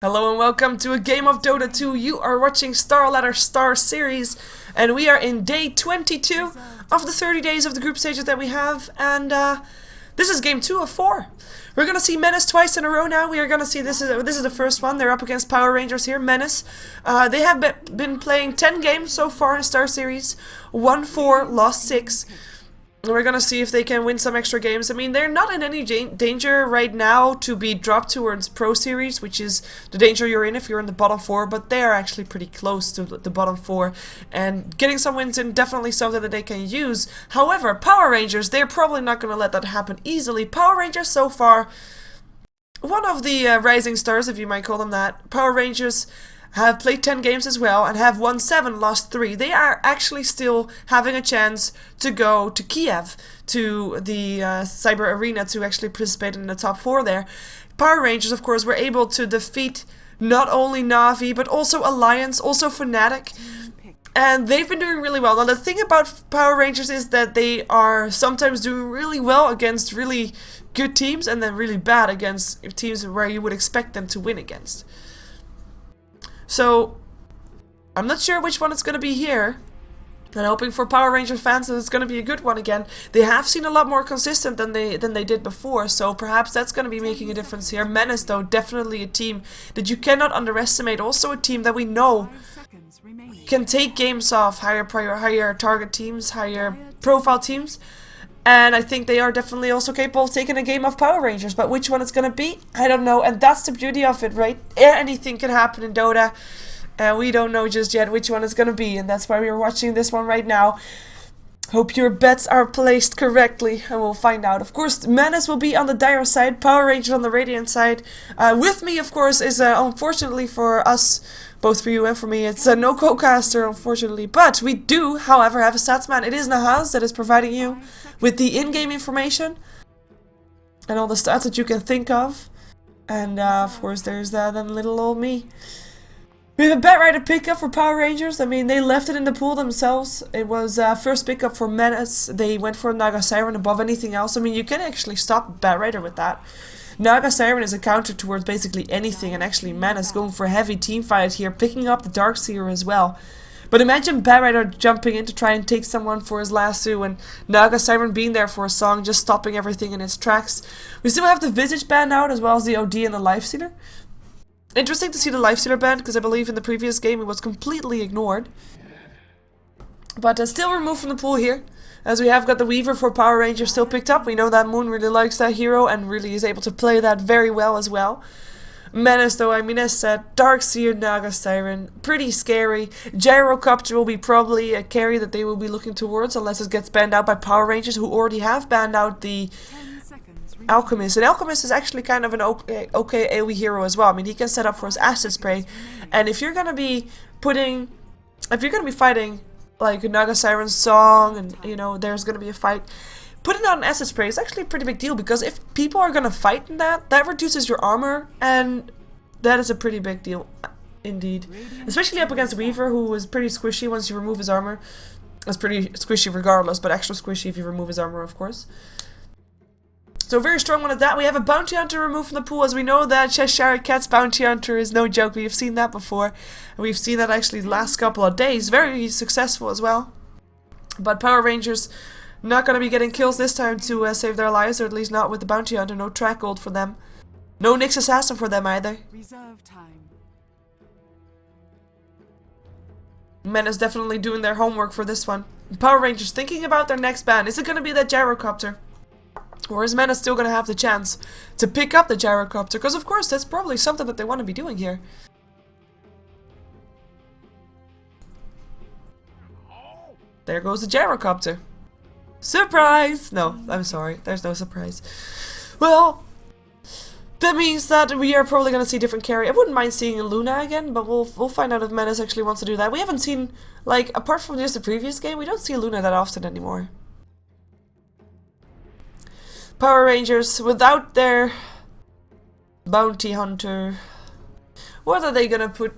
Hello and welcome to a game of Dota 2. You are watching StarSeries, and we are in day 22 of the 30 days of the group stages that we have, and this is game 2 of 4. We're gonna see Menace twice in a row now. We are gonna see this is the first one. They're up against Power Rangers here. Menace. They have been playing 10 games so far in StarSeries. Won 4, lost 6. We're gonna see if they can win some extra games. I mean, they're not in any danger right now to be dropped towards Pro Series, which is the danger you're in if you're in the bottom 4, but they are actually pretty close to the bottom 4, and getting some wins in definitely something that they can use. However, Power Rangers, they're probably not gonna let that happen easily. Power Rangers so far, one of the rising stars, if you might call them that. Power Rangers have played 10 games as well and have won 7, lost 3. They are actually still having a chance to go to Kiev, to the Cyber Arena, to actually participate in the top 4 there. Power Rangers, of course, were able to defeat not only Na'Vi, but also Alliance, also Fnatic. And they've been doing really well. Now, the thing about Power Rangers is that they are sometimes doing really well against really good teams, and then really bad against teams where you would expect them to win against. So, I'm not sure which one it's going to be here. I'm hoping for Power Rangers fans that it's going to be a good one again. They have seen a lot more consistent than they did before, so perhaps that's going to be making a difference here. Menace, though, definitely a team that you cannot underestimate. Also a team that we know can take games off higher target teams, higher profile teams. And I think they are definitely also capable of taking a game of Power Rangers, but which one it's gonna be, I don't know, and that's the beauty of it, right? Anything can happen in Dota, and we don't know just yet which one it's gonna be, and that's why we're watching this one right now. Hope your bets are placed correctly, and we'll find out. Of course, Menace will be on the Dire side, Power Rangers on the Radiant side. With me, of course, is unfortunately for us, both for you and for me, it's no co-caster, unfortunately. But we do, however, have a statsman. It is Nahaz that is providing you with the in-game information and all the stats that you can think of. And of course, there's then little old me. We have a Batrider pickup for Power Rangers. I mean, they left it in the pool themselves. It was first pickup for Menace. They went for Naga Siren above anything else. I mean, you can actually stop Batrider with that. Naga Siren is a counter towards basically anything, and actually Menace going for a heavy team fight here, picking up the Darkseer as well. But imagine Batrider jumping in to try and take someone for his lasso, and Naga Siren being there for a song, just stopping everything in its tracks. We still have the Visage banned out, as well as the OD and the Lifestealer. Interesting to see the Lifestealer banned, because I believe in the previous game it was completely ignored. But still removed from the pool here, as we have got the Weaver for Power Rangers still picked up. We know that Moon really likes that hero and really is able to play that very well as well. Menace, though, I mean, as said, Darkseer, Naga Siren, pretty scary. Gyrocopter will be probably a carry that they will be looking towards, unless it gets banned out by Power Rangers, who already have banned out the Alchemist. And Alchemist is actually kind of an okay AoE hero as well. I mean, he can set up for his acid spray, and if you're gonna be fighting like a Naga Siren song, and you know there's gonna be a fight, putting out an acid spray is actually a pretty big deal, because if people are gonna fight in that reduces your armor, and that is a pretty big deal indeed. Especially up against Weaver, who is pretty squishy once you remove his armor. It's pretty squishy regardless, but extra squishy if you remove his armor, of course. So very strong one at that. We have a Bounty Hunter removed from the pool, as we know that Cheshire Cat's Bounty Hunter is no joke. We've seen that before. And we've seen that actually the last couple of days. Very successful as well. But Power Rangers not going to be getting kills this time to save their lives, or at least not with the Bounty Hunter. No track gold for them. No Nyx Assassin for them either. Reserve time. Menace definitely doing their homework for this one. Power Rangers thinking about their next ban. Is it going to be that Gyrocopter? Or is Menace still going to have the chance to pick up the Gyrocopter? Because of course that's probably something that they want to be doing here. There goes the Gyrocopter. Surprise! No, I'm sorry. There's no surprise. Well, that means that we are probably going to see different carry. I wouldn't mind seeing Luna again, but we'll find out if Menace actually wants to do that. We haven't seen, like, apart from just the previous game, we don't see Luna that often anymore. Power Rangers, without their Bounty Hunter, what are they gonna put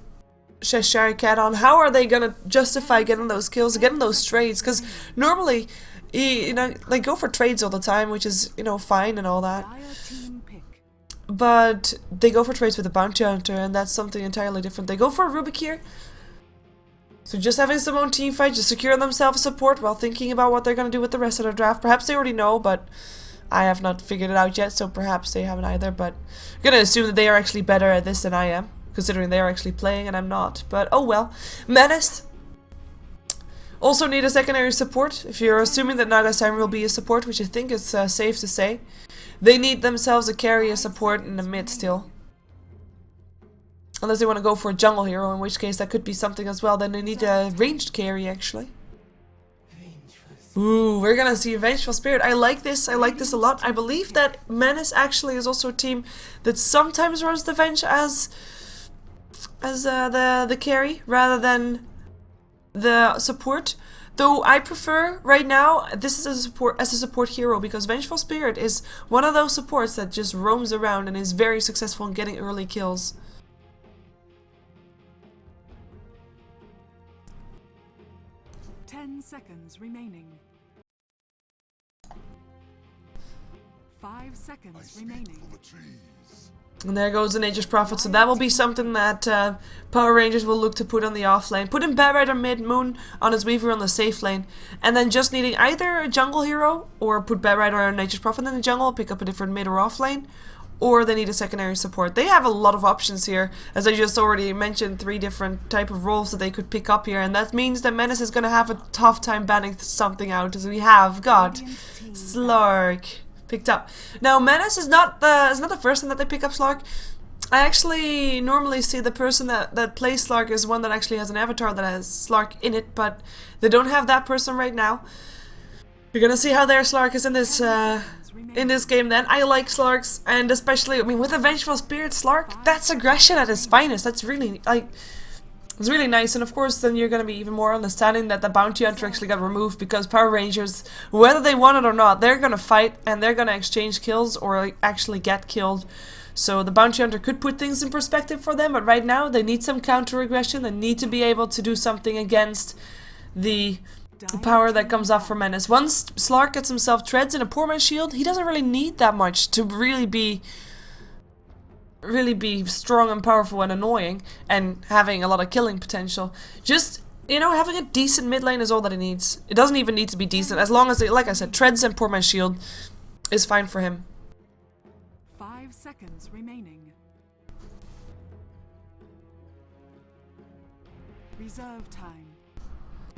Cheshire Cat on? How are they gonna justify getting those kills, getting those trades? Because normally, you know, they go for trades all the time, which is, you know, fine and all that. but they go for trades with the Bounty Hunter, and that's something entirely different. They go for a Rubik here. So just having some own team fight, just secure themselves support while thinking about what they're going to do with the rest of their draft. Perhaps they already know, but I have not figured it out yet, so perhaps they haven't either. But I'm going to assume that they are actually better at this than I am, considering they are actually playing and I'm not. But oh well. Menace. Also need a secondary support. If you're assuming that Nagasime will be a support, which I think is safe to say, they need themselves a carrier support in the mid still. Unless they want to go for a jungle hero, in which case that could be something as well. Then they need a ranged carry, actually. Ooh, we're gonna see a Vengeful Spirit. I like this a lot. I believe that Menace actually is also a team that sometimes runs the Venge as the carry, rather than the support. Though I prefer, right now, this is as a support hero, because Vengeful Spirit is one of those supports that just roams around and is very successful in getting early kills. 10 seconds remaining. 5 seconds remaining. And there goes the Nature's Prophet, so that will be something that Power Rangers will look to put on the off lane. Put in Bat Rider mid, Moon on his Weaver on the safe lane. And then just needing either a jungle hero, or put Bat Rider or Nature's Prophet in the jungle, pick up a different mid or off lane. Or they need a secondary support. They have a lot of options here. As I just already mentioned, 3 different type of roles that they could pick up here. And that means that Menace is going to have a tough time banning something out, as we have got Slark picked up. Now, Menace is not the first time that they pick up Slark. I actually normally see the person that plays Slark is one that actually has an avatar that has Slark in it, but they don't have that person right now. You're gonna see how their Slark is in this game then. I like Slarks, and especially, I mean, with a Vengeful Spirit Slark, that's aggression at its finest. That's really, like, it's really nice. And of course, then you're gonna be even more understanding that the Bounty Hunter actually got removed, because Power Rangers, whether they want it or not, they're gonna fight and they're gonna exchange kills or actually get killed. So the Bounty Hunter could put things in perspective for them, but right now they need some counter aggression. They need to be able to do something against the power that comes up from Menace. Once Slark gets himself treads in a poor man's shield, he doesn't really need that much to really be strong and powerful and annoying and having a lot of killing potential. Just, you know, having a decent mid lane is all that he needs. It doesn't even need to be decent, as long as it, like I said, treads and poor man's shield is fine for him. 5 seconds remaining. Reserve time.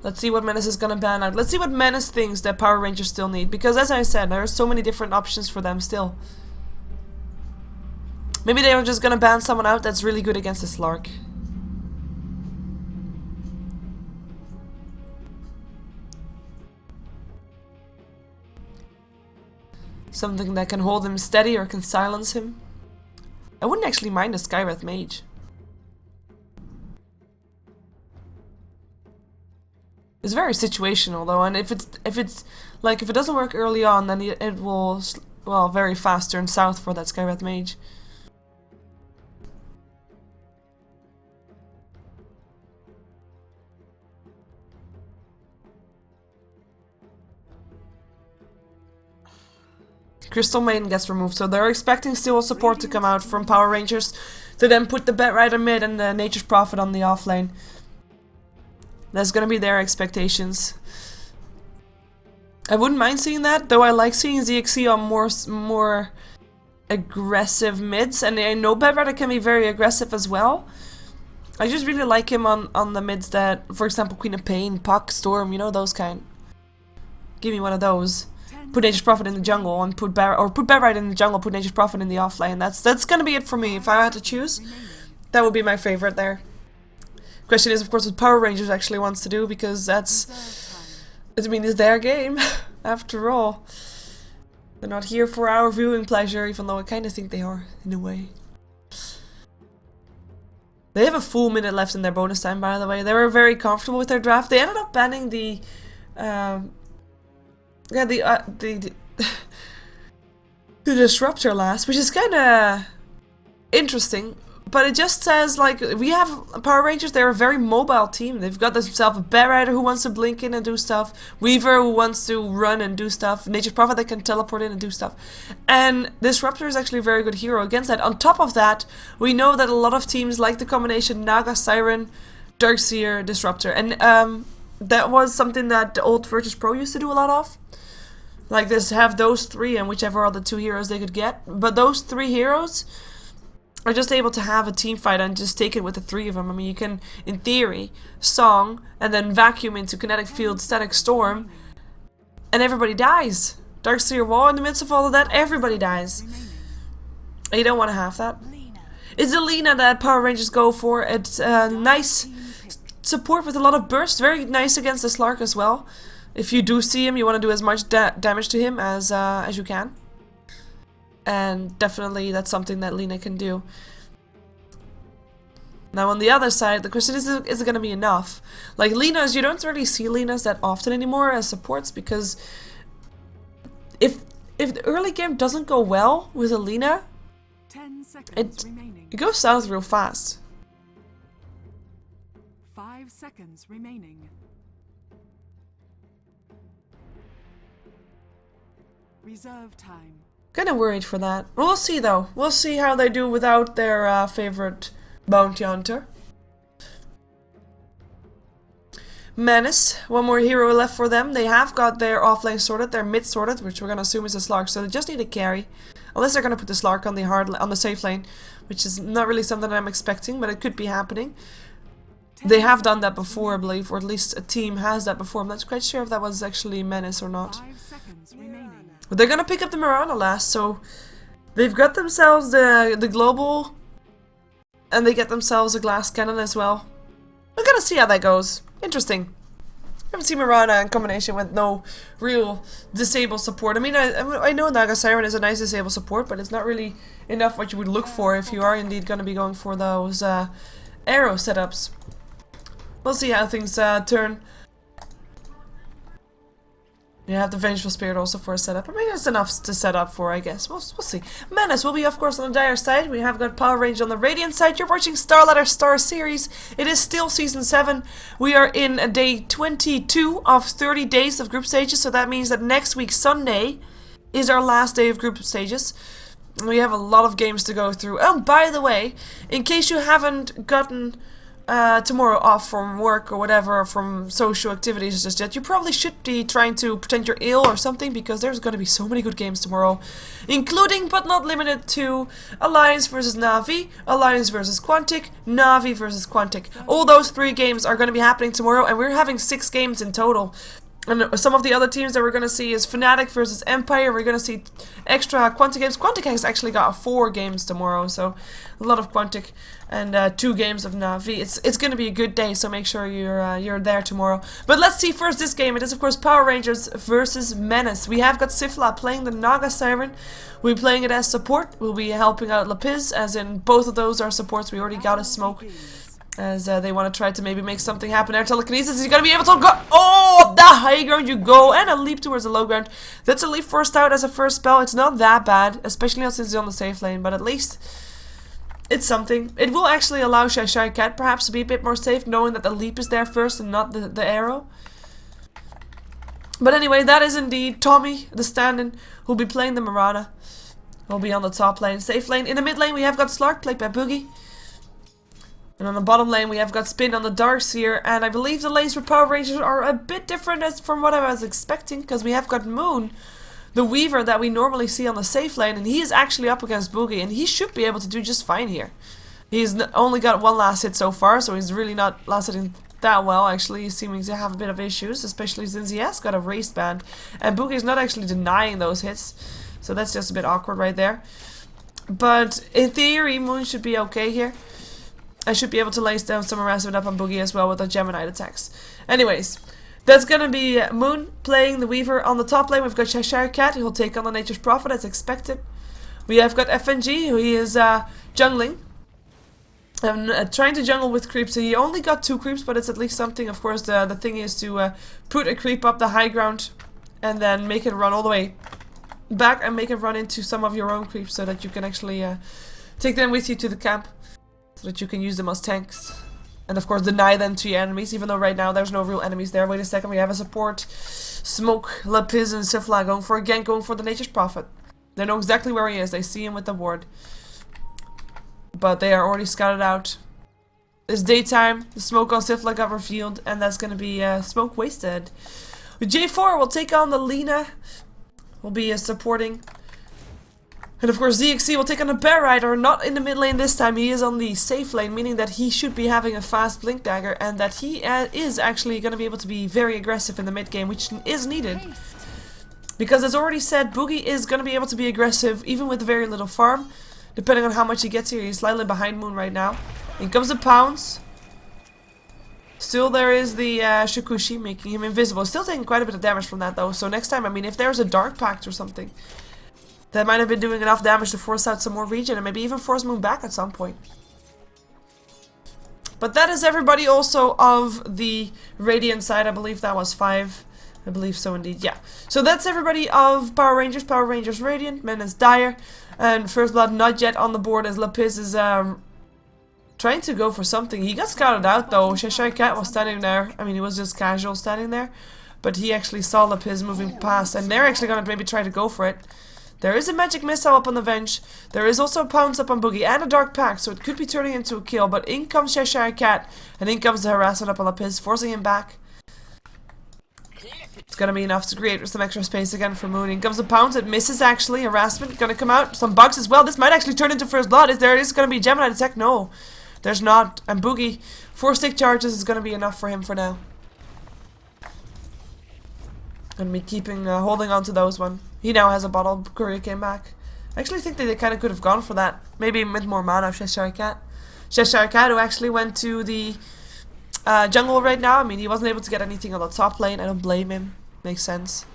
Let's see what Menace is gonna ban out. Let's see what Menace thinks that Power Rangers still need, because as I said, there are so many different options for them still. Maybe they were just gonna ban someone out that's really good against the Slark. Something that can hold him steady or can silence him. I wouldn't actually mind a Skywrath Mage. It's very situational though, and if it doesn't work early on, then it will, well, very fast turn south for that Skywrath Mage. Crystal Maiden gets removed, so they're expecting still support to come out from Power Rangers to then put the Bat Rider mid and the Nature's Prophet on the off lane. That's gonna be their expectations. I wouldn't mind seeing that, though I like seeing ZXC on more aggressive mids, and I know Bat Rider can be very aggressive as well. I just really like him on the mids that, for example, Queen of Pain, Puck, Storm, you know, those kind. Give me one of those. Put Nature's Prophet in the jungle and put Bat Rider in the jungle, put Nature's Prophet in the off lane. That's gonna be it for me. If I had to choose, that would be my favorite there. Question is, of course, what Power Rangers actually wants to do, because that's, I mean, it's their game, after all. They're not here for our viewing pleasure, even though I kind of think they are, in a way. They have a full minute left in their bonus time, by the way. They were very comfortable with their draft. They ended up banning the the Disruptor last, which is kind of interesting. But it just says, like, we have Power Rangers, they're a very mobile team. They've got themselves a Bear Rider who wants to blink in and do stuff, Weaver who wants to run and do stuff, Nature's Prophet that can teleport in and do stuff. And Disruptor is actually a very good hero against that. On top of that, we know that a lot of teams like the combination Naga, Siren, Darkseer, Disruptor. And that was something that the old Virtus Pro used to do a lot of. Like this, have those three and whichever other two heroes they could get. But those three heroes are just able to have a team fight and just take it with the three of them. I mean, you can, in theory, Song and then vacuum into Kinetic Field, Static Storm, and everybody dies. Darkseer Wall in the midst of all of that, everybody dies. And you don't want to have that. It's Alina that Power Rangers go for. It's nice support with a lot of burst. Very nice against the Slark as well. If you do see him, you want to do as much damage to him as you can. And definitely that's something that Lena can do. Now on the other side, the question is it going to be enough? Like Lenas, you don't really see Lenas that often anymore as supports, because if the early game doesn't go well with a Lena, 10 seconds remaining. it goes south real fast. 5 seconds remaining. Reserve time. Kinda worried for that. We'll see though. We'll see how they do without their favorite bounty hunter. Menace, one more hero left for them. They have got their offlane sorted, their mid sorted, which we're gonna assume is a Slark, so they just need a carry. Unless they're gonna put the Slark on the safe lane, which is not really something I'm expecting, but it could be happening. They have done that before, I believe, or at least a team has that before. I'm not quite sure if that was actually Menace or not. 5 seconds remaining. But they're gonna pick up the Mirana last, so they've got themselves the global, and they get themselves a glass cannon as well. We're gonna see how that goes. Interesting. I haven't seen Mirana in combination with no real disable support. I mean, I know Naga Siren is a nice disable support, but it's not really enough what you would look for if you are indeed gonna be going for those arrow setups. We'll see how things turn. You have the Vengeful Spirit also for a setup. I mean, it's enough to set up for, I guess. We'll see. Menace will be, of course, on the Dire side. We have got Power Rangers on the Radiant side. You're watching Starladder Star Series. It is still Season 7. We are in day 22 of 30 days of group stages. So that means that next week, Sunday, is our last day of group stages. We have a lot of games to go through. Oh, by the way, in case you haven't gotten tomorrow off from work or whatever, from social activities just yet, you probably should be trying to pretend you're ill or something, because there's going to be so many good games tomorrow, including but not limited to Alliance versus Na'vi, Alliance versus Quantic, Na'vi versus Quantic. All those 3 games are going to be happening tomorrow, and we're having 6 games in total. And some of the other teams that we're going to see is Fnatic versus Empire. We're going to see extra Quantic games. Quantic has actually got 4 games tomorrow, so a lot of Quantic and 2 games of Na'vi. It's going to be a good day, so make sure you're there tomorrow. But let's see first this game. It is, of course, Power Rangers versus Menace. We have got Sifla playing the Naga Siren. We're playing it as support. We'll be helping out Lapiz, as in both of those are supports. We already got a smoke, as they want to try to maybe make something happen. Air telekinesis, he's going to be able to go. Oh, the high ground you go, and a leap towards the low ground. That's a leap forced out as a first spell. It's not that bad, especially not since he's on the safe lane, but at least it's something. It will actually allow Shy Cat perhaps to be a bit more safe, knowing that the leap is there first and not the arrow. But anyway, that is indeed Tommy, the stand-in, who'll be playing the Mirana. He'll be on the top lane, safe lane. In the mid lane, we have got Slark, played by Boogie. And on the bottom lane, we have got Spin on the Darkseer, and I believe the lanes for Power Rangers are a bit different as from what I was expecting, because we have got Moon, the Weaver that we normally see on the safe lane, and he is actually up against Boogie, and he should be able to do just fine here. He's only got 1 last hit so far, so he's really not last hitting that well, actually. He's seeming to have a bit of issues, especially since he has got a raised band, and Boogie is not actually denying those hits, so that's just a bit awkward right there. But in theory, Moon should be okay here. I should be able to lace down some harassment up on Boogie as well with the Gemini attacks. Anyways, that's gonna be Moon playing the Weaver on the top lane. We've got Cheshire Cat, who'll take on the Nature's Prophet as expected. We have got FNG, who he is jungling. And trying to jungle with creeps. So he only got 2 creeps, but it's at least something. Of course, the thing is to put a creep up the high ground and then make it run all the way back and make it run into some of your own creeps so that you can actually take them with you to the camp. so that you can use them as tanks. And of course deny them to your enemies, even though right now there's no real enemies there. Wait a second, we have a support. Smoke, Lapis and Sifla going for the Nature's Prophet. They know exactly where he is, they see him with the ward. But they are already scouted out. It's daytime, the smoke on Sifla got revealed, and that's gonna be smoke wasted. J4 will take on the Lina, will be supporting. And of course ZXC will take on the Bear Rider, not in the mid lane this time, he is on the safe lane, meaning that he should be having a fast Blink Dagger, and that he is actually going to be able to be very aggressive in the mid game, which is needed. Because as already said, Boogie is going to be able to be aggressive, even with very little farm, depending on how much he gets here. He's slightly behind Moon right now. In comes the Pounce. Still there is the Shakushi, making him invisible. Still taking quite a bit of damage from that though, so next time, I mean, if there's a Dark Pact or something, that might have been doing enough damage to force out some more regen and maybe even force Moon back at some point. But that is everybody also of the Radiant side. I believe that was 5. I believe so indeed, yeah. So that's everybody of Power Rangers Radiant, Menace Dire, and First Blood not yet on the board as Lapis is trying to go for something. He got scouted out though. Cheshire Cat was standing there. I mean, he was just casual standing there. But he actually saw Lapis moving past, and they're actually going to maybe try to go for it. There is a magic missile up on the bench. There is also a Pounce up on Boogie and a Dark Pact, so it could be turning into a kill. But in comes Cheshire Cat, and in comes the harassment up on Lapis, forcing him back. It's gonna be enough to create some extra space again for Moon. In comes the Pounce, it misses actually. Harassment gonna come out. Some bugs as well. This might actually turn into First Blood. Is there gonna be Gemini attack? No, there's not. And Boogie, 4 stick charges is gonna be enough for him for now. Gonna be keeping, holding on to those one. He now has a bottle. Courier came back. I actually think that they kind of could have gone for that. Maybe with more mana of Cheshire Cat. Cheshire Cat, who actually went to the jungle right now. I mean, he wasn't able to get anything on the top lane. I don't blame him. Makes sense.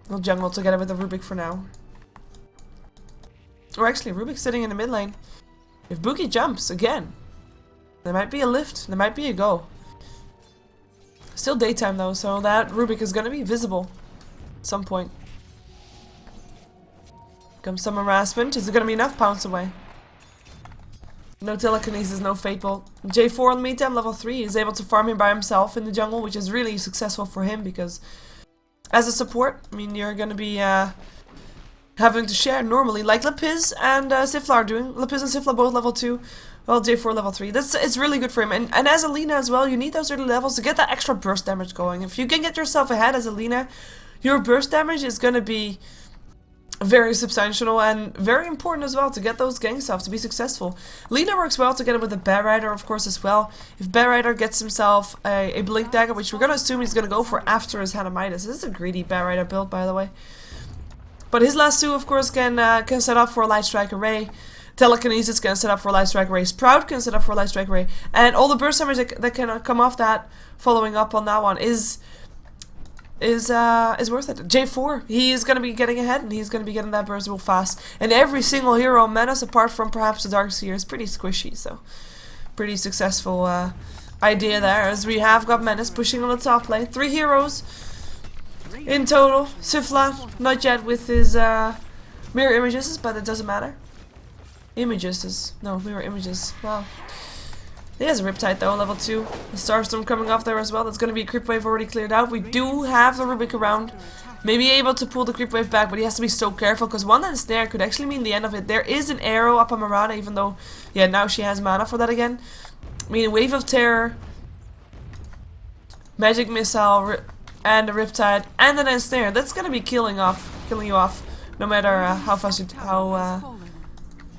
No jungle together with the Rubik for now. Or actually, Rubik's sitting in the mid lane. If Boogie jumps again, there might be a lift. There might be a go. Still daytime though, so that Rubik is gonna be visible at some point. Comes some harassment. Is it gonna be enough? Pounce away. No telekinesis, no fate bolt. J4 in the meantime, level 3, is able to farm him by himself in the jungle, which is really successful for him because as a support, I mean, you're gonna be having to share normally, like Lapis and Sifla are doing. Lapis and Sifla both level 2. Well, J4 level 3. It's really good for him. And as Alina as well, you need those early levels to get that extra burst damage going. If you can get yourself ahead as Alina, your burst damage is going to be very substantial and very important as well to get those ganks off, to be successful. Lina works well together with the Bear Rider, of course, as well. If Bear Rider gets himself a Blink Dagger, which we're going to assume he's going to go for after his Hanamitis. This is a greedy Bear Rider build, by the way. But his last 2, of course, can set up for a Light Strike Array. Telekinesis can set up for Light Strike Array. Sprout can set up for Light Strike Array. And all the burst damage that can come off that, following up on that one, is worth it. J4, he is going to be getting ahead, and he's going to be getting that burst real fast. And every single hero on Menace, apart from perhaps the Darkseer, is pretty squishy, so pretty successful idea there, as we have got Menace pushing on the top lane. 3 heroes in total. Sifla, not yet with his mirror images, but it doesn't matter. Mirror images. Wow. He has a Riptide though, level 2. The Starstorm coming off there as well. That's going to be a creep wave already cleared out. We do have the Rubik around. Maybe able to pull the creep wave back, but he has to be so careful because one snare could actually mean the end of it. There is an arrow up on Marana, even though, yeah, now she has mana for that again. I mean, Wave of Terror, Magic Missile, and the Riptide, and then a snare. That's going to be killing you off, no matter how fast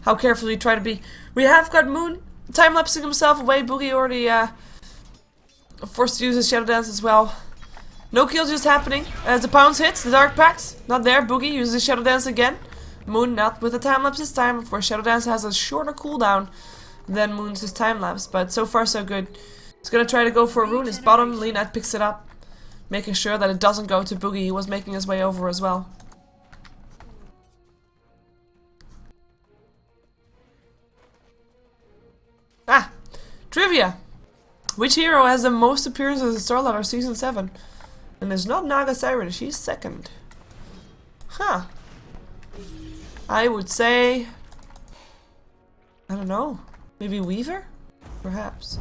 how careful you try to be. We have got Moon time-lapsing himself away. Boogie already forced to use his Shadow Dance as well. No kill just happening. As the Pounce hits, the Dark Pact, not there. Boogie uses his Shadow Dance again. Moon not with the time-lapse this time. Of course, Shadow Dance has a shorter cooldown than Moon's time-lapse, but so far so good. He's gonna try to go for a rune. His bottom, Lina picks it up, making sure that it doesn't go to Boogie. He was making his way over as well. Trivia! Which hero has the most appearances in Starladder Season 7? And it's not Naga Siren, she's second. Huh. I would say, I don't know, maybe Weaver? Perhaps.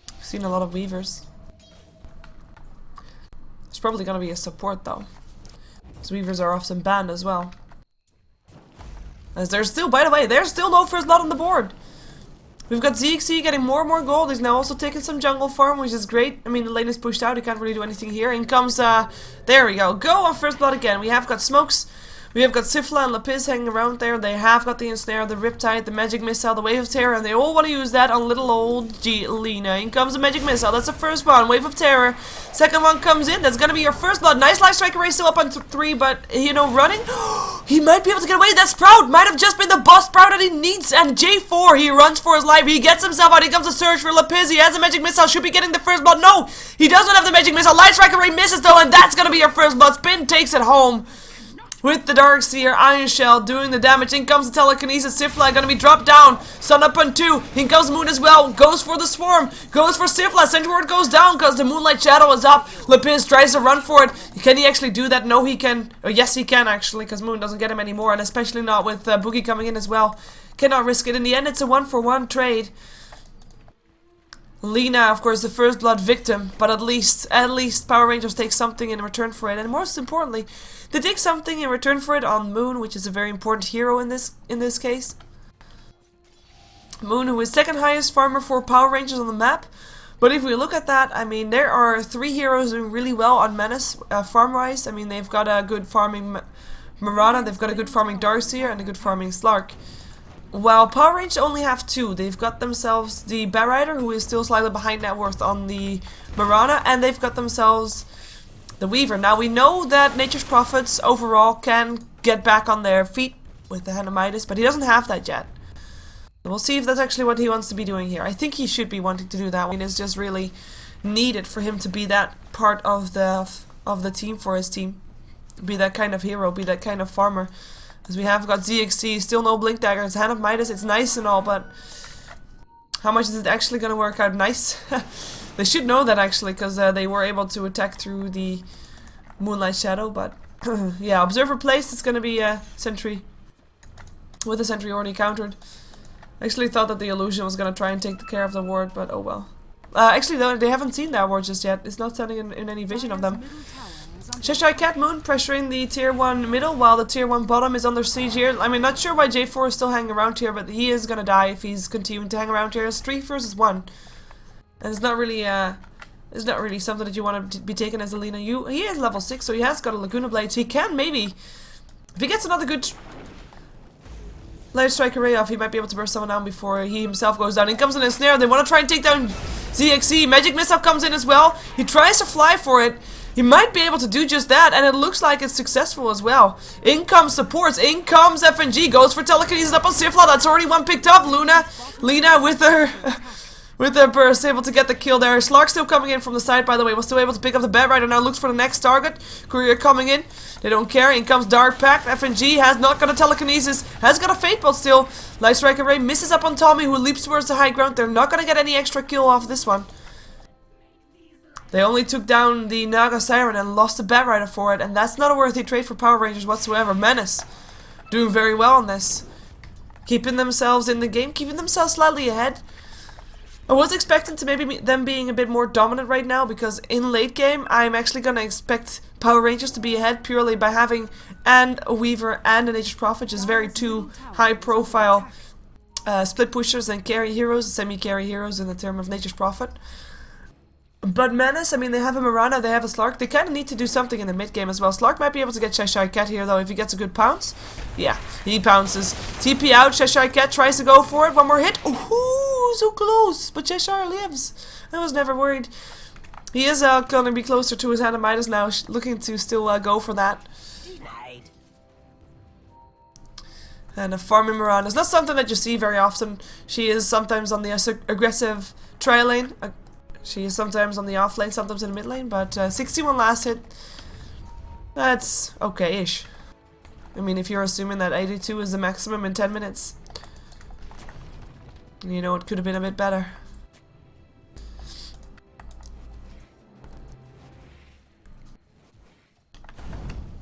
I've seen a lot of Weavers. There's probably gonna be a support though. Because Weavers are often banned as well. As there's still, by the way, there's still no first blood on the board. We've got ZXC getting more and more gold. He's now also taking some jungle farm, which is great. I mean, the lane is pushed out. He can't really do anything here. In comes, there we go. Go on first blood again. We have got smokes. We have got Sifla and Lapis hanging around there. They have got the Ensnare, the Riptide, the Magic Missile, the Wave of Terror, and they all want to use that on little old Lina. In comes the Magic Missile. That's the first one. Wave of Terror. Second one comes in. That's going to be your first blood. Nice Light Striker Ray still up on 3, but, you know, running. He might be able to get away. That Sprout might have just been the boss Sprout that he needs. And J4, he runs for his life. He gets himself out. He comes to search for Lapis. He has a Magic Missile. Should be getting the first blood. No, he doesn't have the Magic Missile. Light Striker Ray misses though, and that's going to be your first blood. Spin takes it home. With the Darkseer, Iron Shell doing the damage. In comes the Telekinesis. Sifla gonna be dropped down. Sun up on 2. In comes Moon as well. Goes for the Swarm. Goes for Sifla. Sentry Ward goes down because the Moonlight Shadow is up. Lapis tries to run for it. Can he actually do that? No, he can. Oh, yes, he can actually, because Moon doesn't get him anymore. And especially not with Boogie coming in as well. Cannot risk it. In the end, it's a 1-for-1 trade. Lina, of course, the first blood victim, but at least Power Rangers take something in return for it, and most importantly, they take something in return for it on Moon, which is a very important hero in this case. Moon, who is second highest farmer for Power Rangers on the map, but if we look at that, I mean, there are 3 heroes doing really well on Menace farm-wise. I mean, they've got a good farming Marana, they've got a good farming Darkseer, and a good farming Slark. While Power Rangers only have 2, they've got themselves the Bear Rider, who is still slightly behind net worth on the Marana, and they've got themselves the Weaver. Now we know that Nature's Prophets overall can get back on their feet with the Hand of Midas, but he doesn't have that yet. So we'll see if that's actually what he wants to be doing here. I think he should be wanting to do that. I mean, it's just really needed for him to be that part of the team for his team. Be that kind of hero, be that kind of farmer. Because we have got ZXC, still no Blink Dagger, it's Hand of Midas, it's nice and all, but how much is it actually going to work out nice? They should know that actually, because they were able to attack through the Moonlight Shadow, but yeah, Observer placed, it's going to be a Sentry, with a Sentry already countered. I actually thought that the Illusion was going to try and take care of the ward, but oh well. Actually, though, they haven't seen that ward just yet, it's not standing in any vision of them. Cheshire Cat Moon pressuring the tier 1 middle while the tier 1 bottom is under siege here. I mean, not sure why J4 is still hanging around here, but he is gonna die if he's continuing to hang around here. It's 3 versus 1. And it's not really something that you want to be taken as a Lina. He is level 6, so he has got a Laguna Blade. So he can maybe, if he gets another good Light Striker Ray off, he might be able to burst someone down before he himself goes down. In comes in a snare. They want to try and take down ZXC. Magic Missile comes in as well. He tries to fly for it. He might be able to do just that, and it looks like it's successful as well. In comes supports, in comes FNG, goes for Telekinesis up on Sifla, that's already one picked up. Lina with her burst, able to get the kill there. Slark still coming in from the side, by the way, was still able to pick up the Bear Rider, now looks for the next target. Courier coming in, they don't care. In comes Dark Pact, FNG has not got a Telekinesis, has got a Fate Bolt still. Light Striker Ray misses up on Tommy, who leaps towards the high ground. They're not gonna get any extra kill off this one. They only took down the Naga Siren and lost the Bat Rider for it, and that's not a worthy trade for Power Rangers whatsoever. Menace doing very well on this. Keeping themselves in the game, keeping themselves slightly ahead. I was expecting to maybe them being a bit more dominant right now, because in late game I'm actually going to expect Power Rangers to be ahead purely by having a Weaver and a Nature's Prophet, just very 2 high profile split pushers and carry heroes, semi-carry heroes in the term of Nature's Prophet. But Menace, I mean, they have a Marana, they have a Slark. They kind of need to do something in the mid-game as well. Slark might be able to get Cheshire Cat here, though, if he gets a good pounce. Yeah, he pounces. TP out, Cheshire Cat tries to go for it. One more hit. Ooh, so close. But Cheshire lives. I was never worried. He is going to be closer to his Hand of Midas now, looking to still go for that. And a farming Marana is not something that you see very often. She is sometimes on the aggressive trial lane. She is sometimes on the off lane, sometimes in the mid lane, but 61 last hit, that's okay-ish. I mean, if you're assuming that 82 is the maximum in 10 minutes, you know, it could have been a bit better.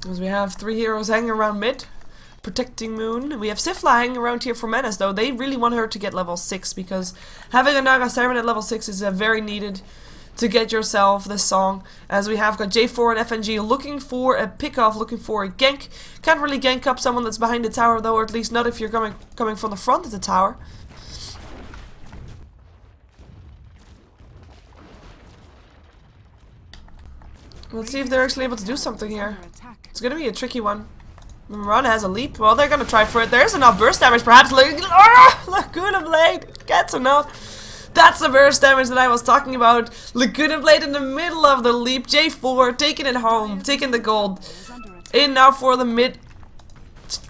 As we have 3 heroes hanging around mid. protecting Moon. We have Sifla hanging around here for Menace, though. They really want her to get level 6, because having a Naga Siren at level 6 is very needed to get yourself this song, as we have got J4 and FNG looking for a pick-off, looking for a gank. Can't really gank up someone that's behind the tower, though, or at least not if you're coming from the front of the tower. Let's see if they're actually able to do something here. It's gonna be a tricky one. Mirana has a leap. Well, they're gonna try for it. There's enough burst damage, perhaps. Laguna Blade gets enough. That's the burst damage that I was talking about. Laguna Blade in the middle of the leap. J4 taking it home, taking the gold. In now for the mid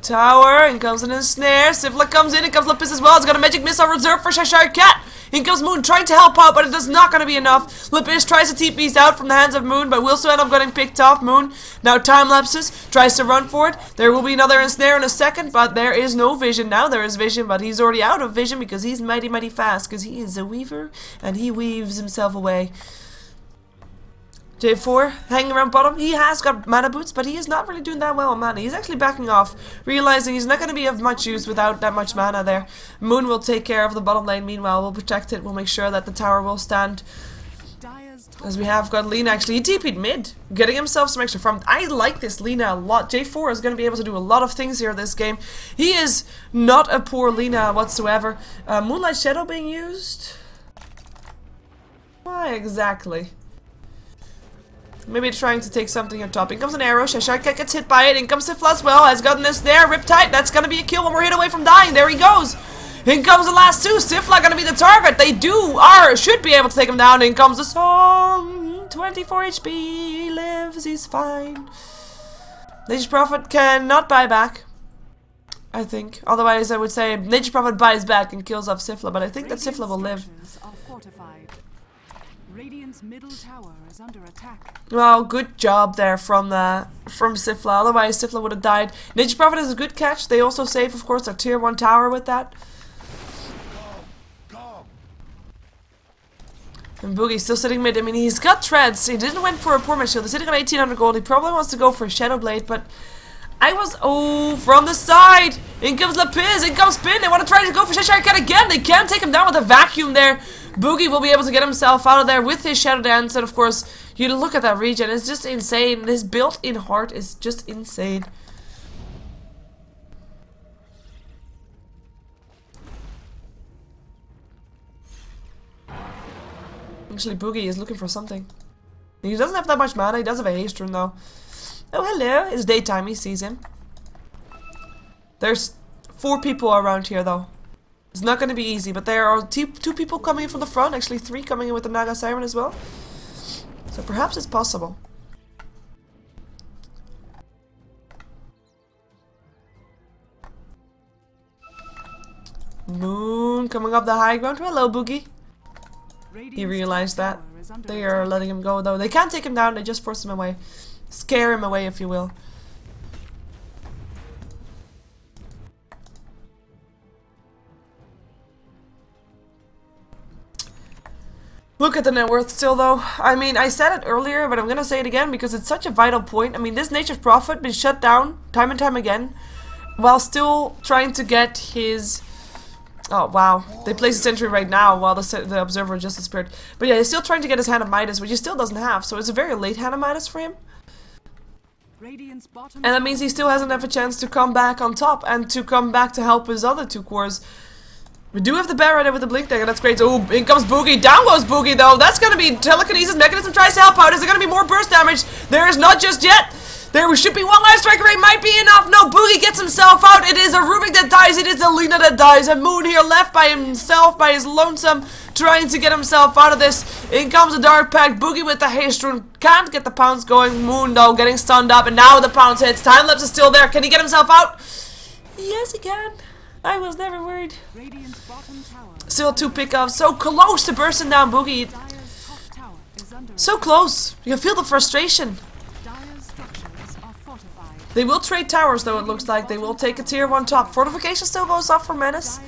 tower. In comes in a snare. Sifla comes in. In comes Lapis as well. It's got a magic missile reserved for Cheshire Cat. In comes Moon trying to help out, but it is not going to be enough. Lapis tries to TP's out from the hands of Moon, but will still end up getting picked off. Moon now time lapses, tries to run for it. There will be another ensnare in a second, but there is no vision. Now there is vision, but he's already out of vision because he's mighty fast, because he is a weaver, and he weaves himself away. J4 hanging around bottom. He has got mana boots, but he is not really doing that well on mana. He's actually backing off, realizing he's not going to be of much use without that much mana there. Moon will take care of the bottom lane. Meanwhile, we'll protect it. We'll make sure that the tower will stand. As we have got Lina, actually, he TP'd mid, getting himself some extra farm. I like this Lina a lot. J4 is going to be able to do a lot of things here this game. He is not a poor Lina whatsoever. Moonlight Shadow being used? Why exactly? Maybe trying to take something on top. In comes an arrow. Cheshire Cat gets hit by it. In comes Sifla as well. Has gotten this there. Riptide. That's going to be a kill when we're hit away from dying. There he goes. In comes the last two. Sifla going to be the target. They should be able to take him down. In comes the song. 24 HP. He lives. He's fine. Nature's Prophet cannot buy back, I think. Otherwise, I would say Nature's Prophet buys back and kills off Sifla. But I think that Sifla will live. Radiant's middle tower is under attack. Well, good job there from Sifla. Otherwise, Sifla would have died. Nature's Prophet is a good catch. They also save, of course, their tier 1 tower with that. And Boogie's still sitting mid. I mean, he's got treads. He didn't went for a poor shield. He's sitting on 1800 gold. He probably wants to go for a Shadow Blade, but from the side. In comes Lapis. In comes Spin. They want to try to go for Cheshire Cat again. They can't take him down with a vacuum there. Boogie will be able to get himself out of there with his Shadow Dance, and of course, you look at that regen, it's just insane. His built-in heart is just insane. Actually, Boogie is looking for something. He doesn't have that much mana, he does have a haste rune though. Oh, hello, it's daytime, he sees him. There's 4 people around here though. It's not going to be easy, but there are two people coming in from the front, actually 3 coming in with the Naga Siren as well. So perhaps it's possible. Moon coming up the high ground. Hello, Boogie. He realized that. They are letting him go though. They can't take him down, they just force him away. Scare him away, if you will. Look at the net worth still though. I mean, I said it earlier, but I'm gonna say it again because it's such a vital point. I mean, this Nature's Prophet been shut down time and time again while still trying to get his... Oh, wow. They place a sentry right now while the Observer just disappeared. But yeah, he's still trying to get his Hand of Midas, which he still doesn't have. So it's a very late Hand of Midas for him. And that means he still hasn't have a chance to come back on top and to come back to help his other 2 cores. We do have the bear right there with the blink dagger, that's great. Oh, in comes Boogie. Down goes Boogie though. That's gonna be telekinesis. Mechanism tries to help out. Is there gonna be more burst damage? There is not just yet. There should be one life striker rate. Might be enough. No, Boogie gets himself out. It is a Rubik that dies. It is a Lina that dies. And Moon here left by himself, by his lonesome, trying to get himself out of this. In comes the Dark Pact. Boogie with the haste rune. Can't get the pounce going. Moon though getting stunned up. And now the pounce hits. Time lapse is still there. Can he get himself out? Yes, he can. I was never worried. Still 2 pickups. So close to bursting down Boogie. So close. You can feel the frustration. They will trade towers though, it looks like. They will take a tier 1 top. Fortification still goes up for Menace.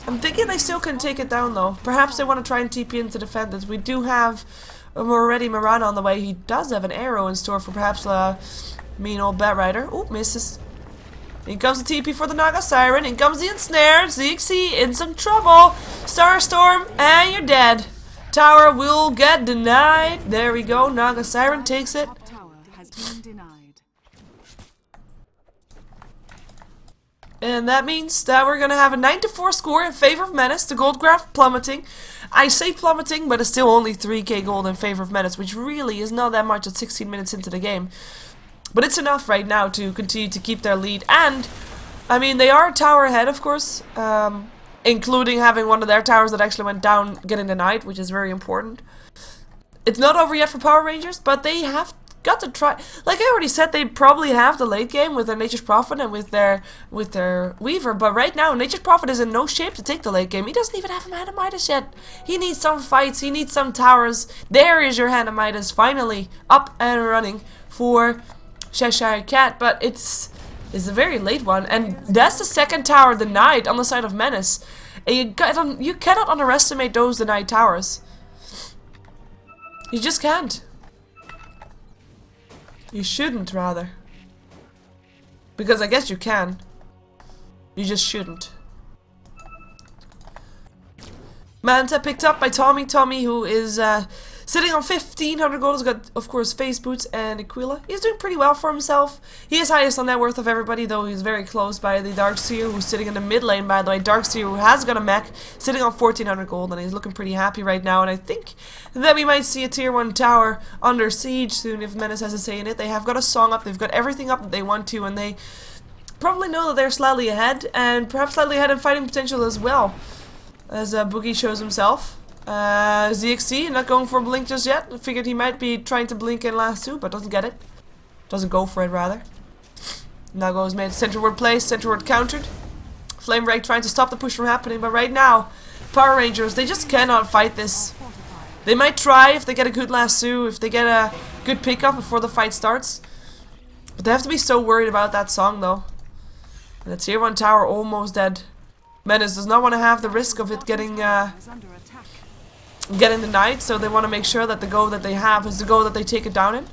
I'm thinking they still can take it down though. Perhaps they want to try and TP in to defend it. We do have already Mirana on the way. He does have an arrow in store for perhaps a mean old Bat Rider. Ooh, misses. In comes the TP for the Naga Siren. In comes the Ensnare. ZXC in some trouble. Starstorm, and you're dead. Tower will get denied. There we go. Naga Siren takes it. Top tower has been denied. And that means that we're going to have a 9-4 score in favor of Menace. The gold graph plummeting. I say plummeting, but it's still only 3k gold in favor of Menace, which really is not that much at 16 minutes into the game. But it's enough right now to continue to keep their lead. And, I mean, they are a tower ahead, of course. Including having one of their towers that actually went down getting denied, which is very important. It's not over yet for Power Rangers, but they have got to try. Like I already said, they probably have the late game with their Nature's Prophet and with their Weaver, but right now Nature's Prophet is in no shape to take the late game. He doesn't even have a Hand of Midas yet. He needs some fights, he needs some towers. There is your Hand of Midas, finally up and running for Cheshire Cat, but it's a very late one, and that's the second tower denied on the side of Menace. And you cannot underestimate those denied towers. You just can't. You shouldn't, rather. Because I guess you can. You just shouldn't. Manta picked up by Tommy. Tommy, who is sitting on 1500 gold, has got, of course, Face Boots and Aquila. He's doing pretty well for himself. He is highest on net worth of everybody, though he's very close by the Darkseer, who's sitting in the mid lane, by the way. Darkseer, who has got a mech, sitting on 1400 gold, and he's looking pretty happy right now. And I think that we might see a tier 1 tower under siege soon if Menace has a say in it. They have got a song up, they've got everything up that they want to, and they probably know that they're slightly ahead, and perhaps slightly ahead in fighting potential as well, as Boogie shows himself. ZXC not going for a blink just yet. I figured he might be trying to blink in last two, but doesn't get it. Doesn't go for it, rather. Now goes made centerward place, centerward countered. Flame Ray trying to stop the push from happening, but right now, Power Rangers, they just cannot fight this. They might try if they get a good lasso, if they get a good pickup before the fight starts. But they have to be so worried about that song, though. And the tier 1 tower almost dead. Menace does not want to have the risk of it getting denied, so they want to make sure that the go that they have is the go that they take it down in.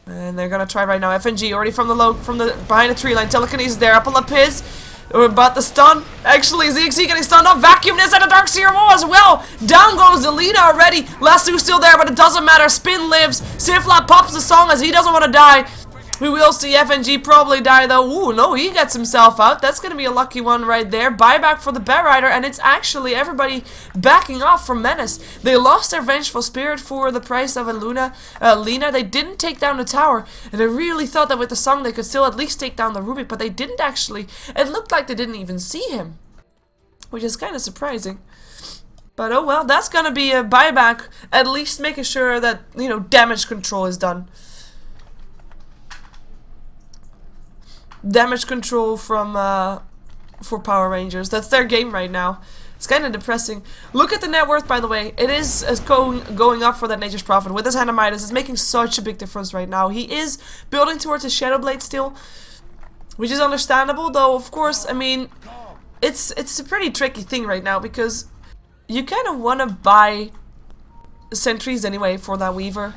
And they're gonna try right now. FNG already from the behind the tree line. Telekinesis there, up on the piz. But the stun, actually ZXC getting stunned up. Vacuumness and a Darkseer as well. Down goes Delina already. Lasso's still there, but it doesn't matter. Spin lives. Sinflat pops the song as he doesn't want to die. We will see FNG probably die though. Ooh, no, he gets himself out. That's going to be a lucky one right there. Buyback for the Bear Rider, and it's actually everybody backing off from Menace. They lost their Vengeful Spirit for the price of a Lena. They didn't take down the tower, and I really thought that with the song they could still at least take down the Ruby, but they didn't actually. It looked like they didn't even see him, which is kind of surprising. But oh well, that's going to be a buyback, at least making sure that, you know, damage control is done. Damage control from for Power Rangers. That's their game right now. It's kind of depressing. Look at the net worth, by the way. It is going up for that Nature's Prophet. With his Hand of Midas, it's making such a big difference right now. He is building towards his Shadow Blade still, which is understandable, though, of course, I mean, it's a pretty tricky thing right now, because you kind of want to buy sentries anyway for that Weaver.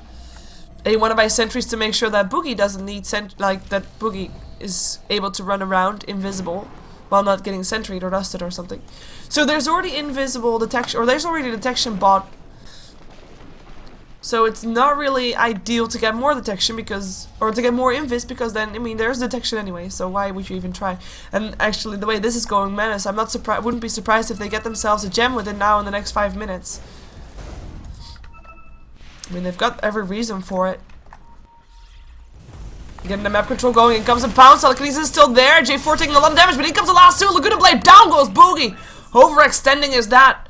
And you want to buy sentries to make sure that Boogie doesn't need that Boogie is able to run around invisible while not getting sentried or dusted or something. So there's already invisible detection, or there's already a detection bot. So it's not really ideal to get more detection because, or to get more invis, because then, I mean, there's detection anyway, so why would you even try? And actually, the way this is going, Menace, I'm not surprised, wouldn't be surprised if they get themselves a gem with it now in the next 5 minutes. I mean, they've got every reason for it. Getting the map control going, in comes a pounce, Telekinesis is still there, J4 taking a lot of damage, but in comes the last two, Laguna Blade, down goes Boogie! Overextending is that.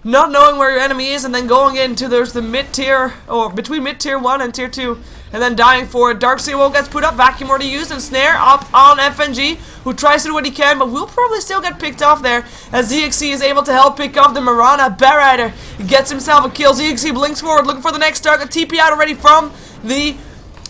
Not knowing where your enemy is and then going into, there's the mid-tier, or between mid-tier 1 and tier 2, and then dying for it. Darkseer will gets put up, Vacuum already used, and Snare up on FNG, who tries to do what he can, but will probably still get picked off there, as ZXC is able to help pick off the Marana. Bear Rider gets himself a kill, ZXC blinks forward, looking for the next target, TP out already from the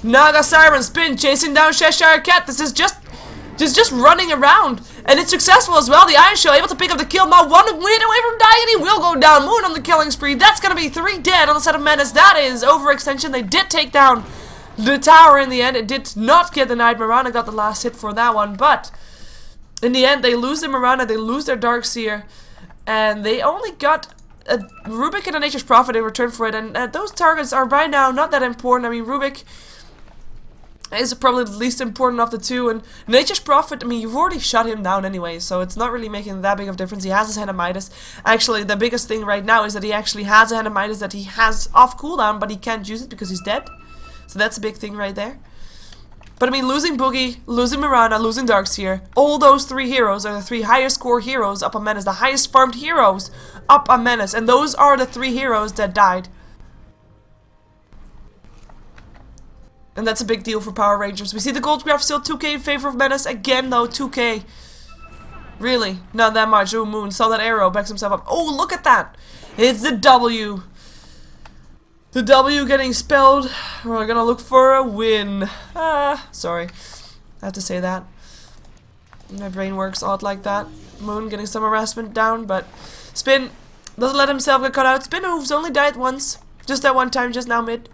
Naga Siren. Spin, chasing down Cheshire Cat. This is just running around, and it's successful as well. The Iron Show able to pick up the kill, not 1 minute away from dying, and he will go down. Moon on the killing spree. That's gonna be 3 dead on the side of Menace. That is overextension. They did take down the tower in the end. It did not get denied. Mirana got the last hit for that one, but in the end they lose their Mirana, they lose their Darkseer, and they only got a Rubik and a Nature's Prophet in return for it, and those targets are by now not that important. I mean, Rubik is probably the least important of the two, and Nature's Prophet, I mean, you've already shut him down anyway, so it's not really making that big of a difference. He has his Hand of Midas. Actually, the biggest thing right now is that he actually has a Hand of Midas that he has off cooldown, but he can't use it because he's dead. So that's a big thing right there. But I mean, losing Boogie, losing Mirana, losing Darkseer, all those three heroes are the three highest score heroes up on Menace, the highest farmed heroes up on Menace, and those are the three heroes that died. And that's a big deal for Power Rangers. We see the gold graph still 2k in favor of Menace. Again though, 2k. Really, not that much. Oh, Moon saw that arrow, backs himself up. Oh, look at that! It's the W. The W getting spelled. We're gonna look for a win. Sorry. I have to say that. My brain works odd like that. Moon getting some harassment down, but Spin doesn't let himself get cut out. Spin moves only died once. Just that one time, just now mid.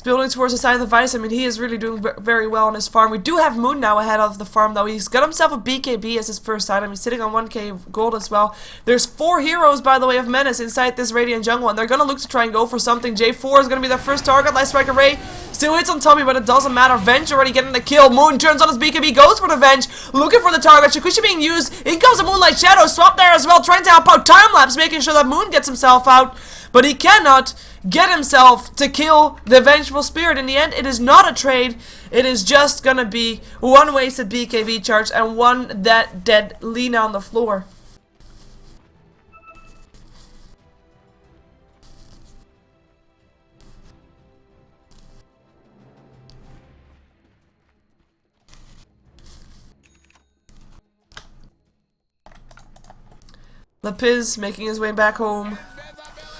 Building towards the side of the Vice. I mean, he is really doing very well on his farm. We do have Moon now ahead of the farm, though. He's got himself a BKB as his first item. He's sitting on 1k gold as well. There's 4 heroes, by the way, of Menace inside this Radiant Jungle, and they're going to look to try and go for something. J4 is going to be their first target. Light Strike Array still hits on Tommy, but it doesn't matter. Venge already getting the kill. Moon turns on his BKB, goes for the Venge, looking for the target. Shakushi being used. In comes a Moonlight Shadow. Swap there as well, trying to help out Time-Lapse, making sure that Moon gets himself out, but he cannot get himself to kill the Vengeful Spirit. In the end, it is not a trade. It is just gonna be one wasted BKB charge and one that dead Lina on the floor. Lapiz making his way back home.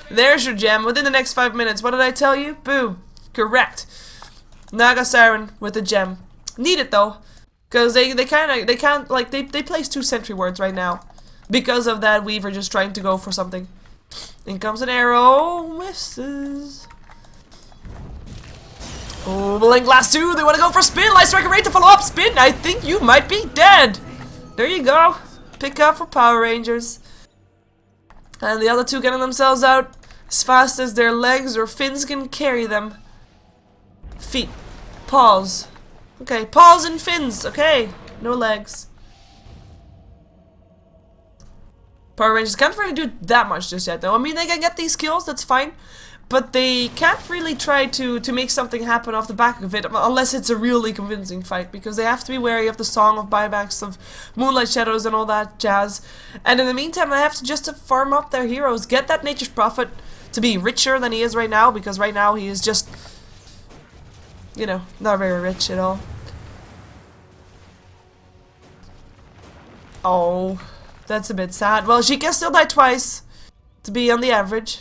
There's your gem. Within the next 5 minutes. What did I tell you? Boom. Correct. Naga Siren with the gem. Need it though, because they place 2 sentry wards right now. Because of that, Weaver just trying to go for something. In comes an arrow. Misses. Oh, Blink Blast 2. They want to go for Spin. Light Strike Array to follow up. Spin. I think you might be dead. There you go. Pick up for Power Rangers. And the other two getting themselves out as fast as their legs or fins can carry them. Feet. Paws. Okay, paws and fins. Okay, no legs. Power Rangers can't really do that much just yet, though. I mean, they can get these kills, that's fine. But they can't really try to make something happen off the back of it, unless it's a really convincing fight, because they have to be wary of the song of buybacks, of Moonlight Shadows and all that jazz. And in the meantime, they have to just farm up their heroes, get that Nature's Prophet to be richer than he is right now, because right now he is just, you know, not very rich at all. Oh, that's a bit sad. Well, she can still die twice to be on the average.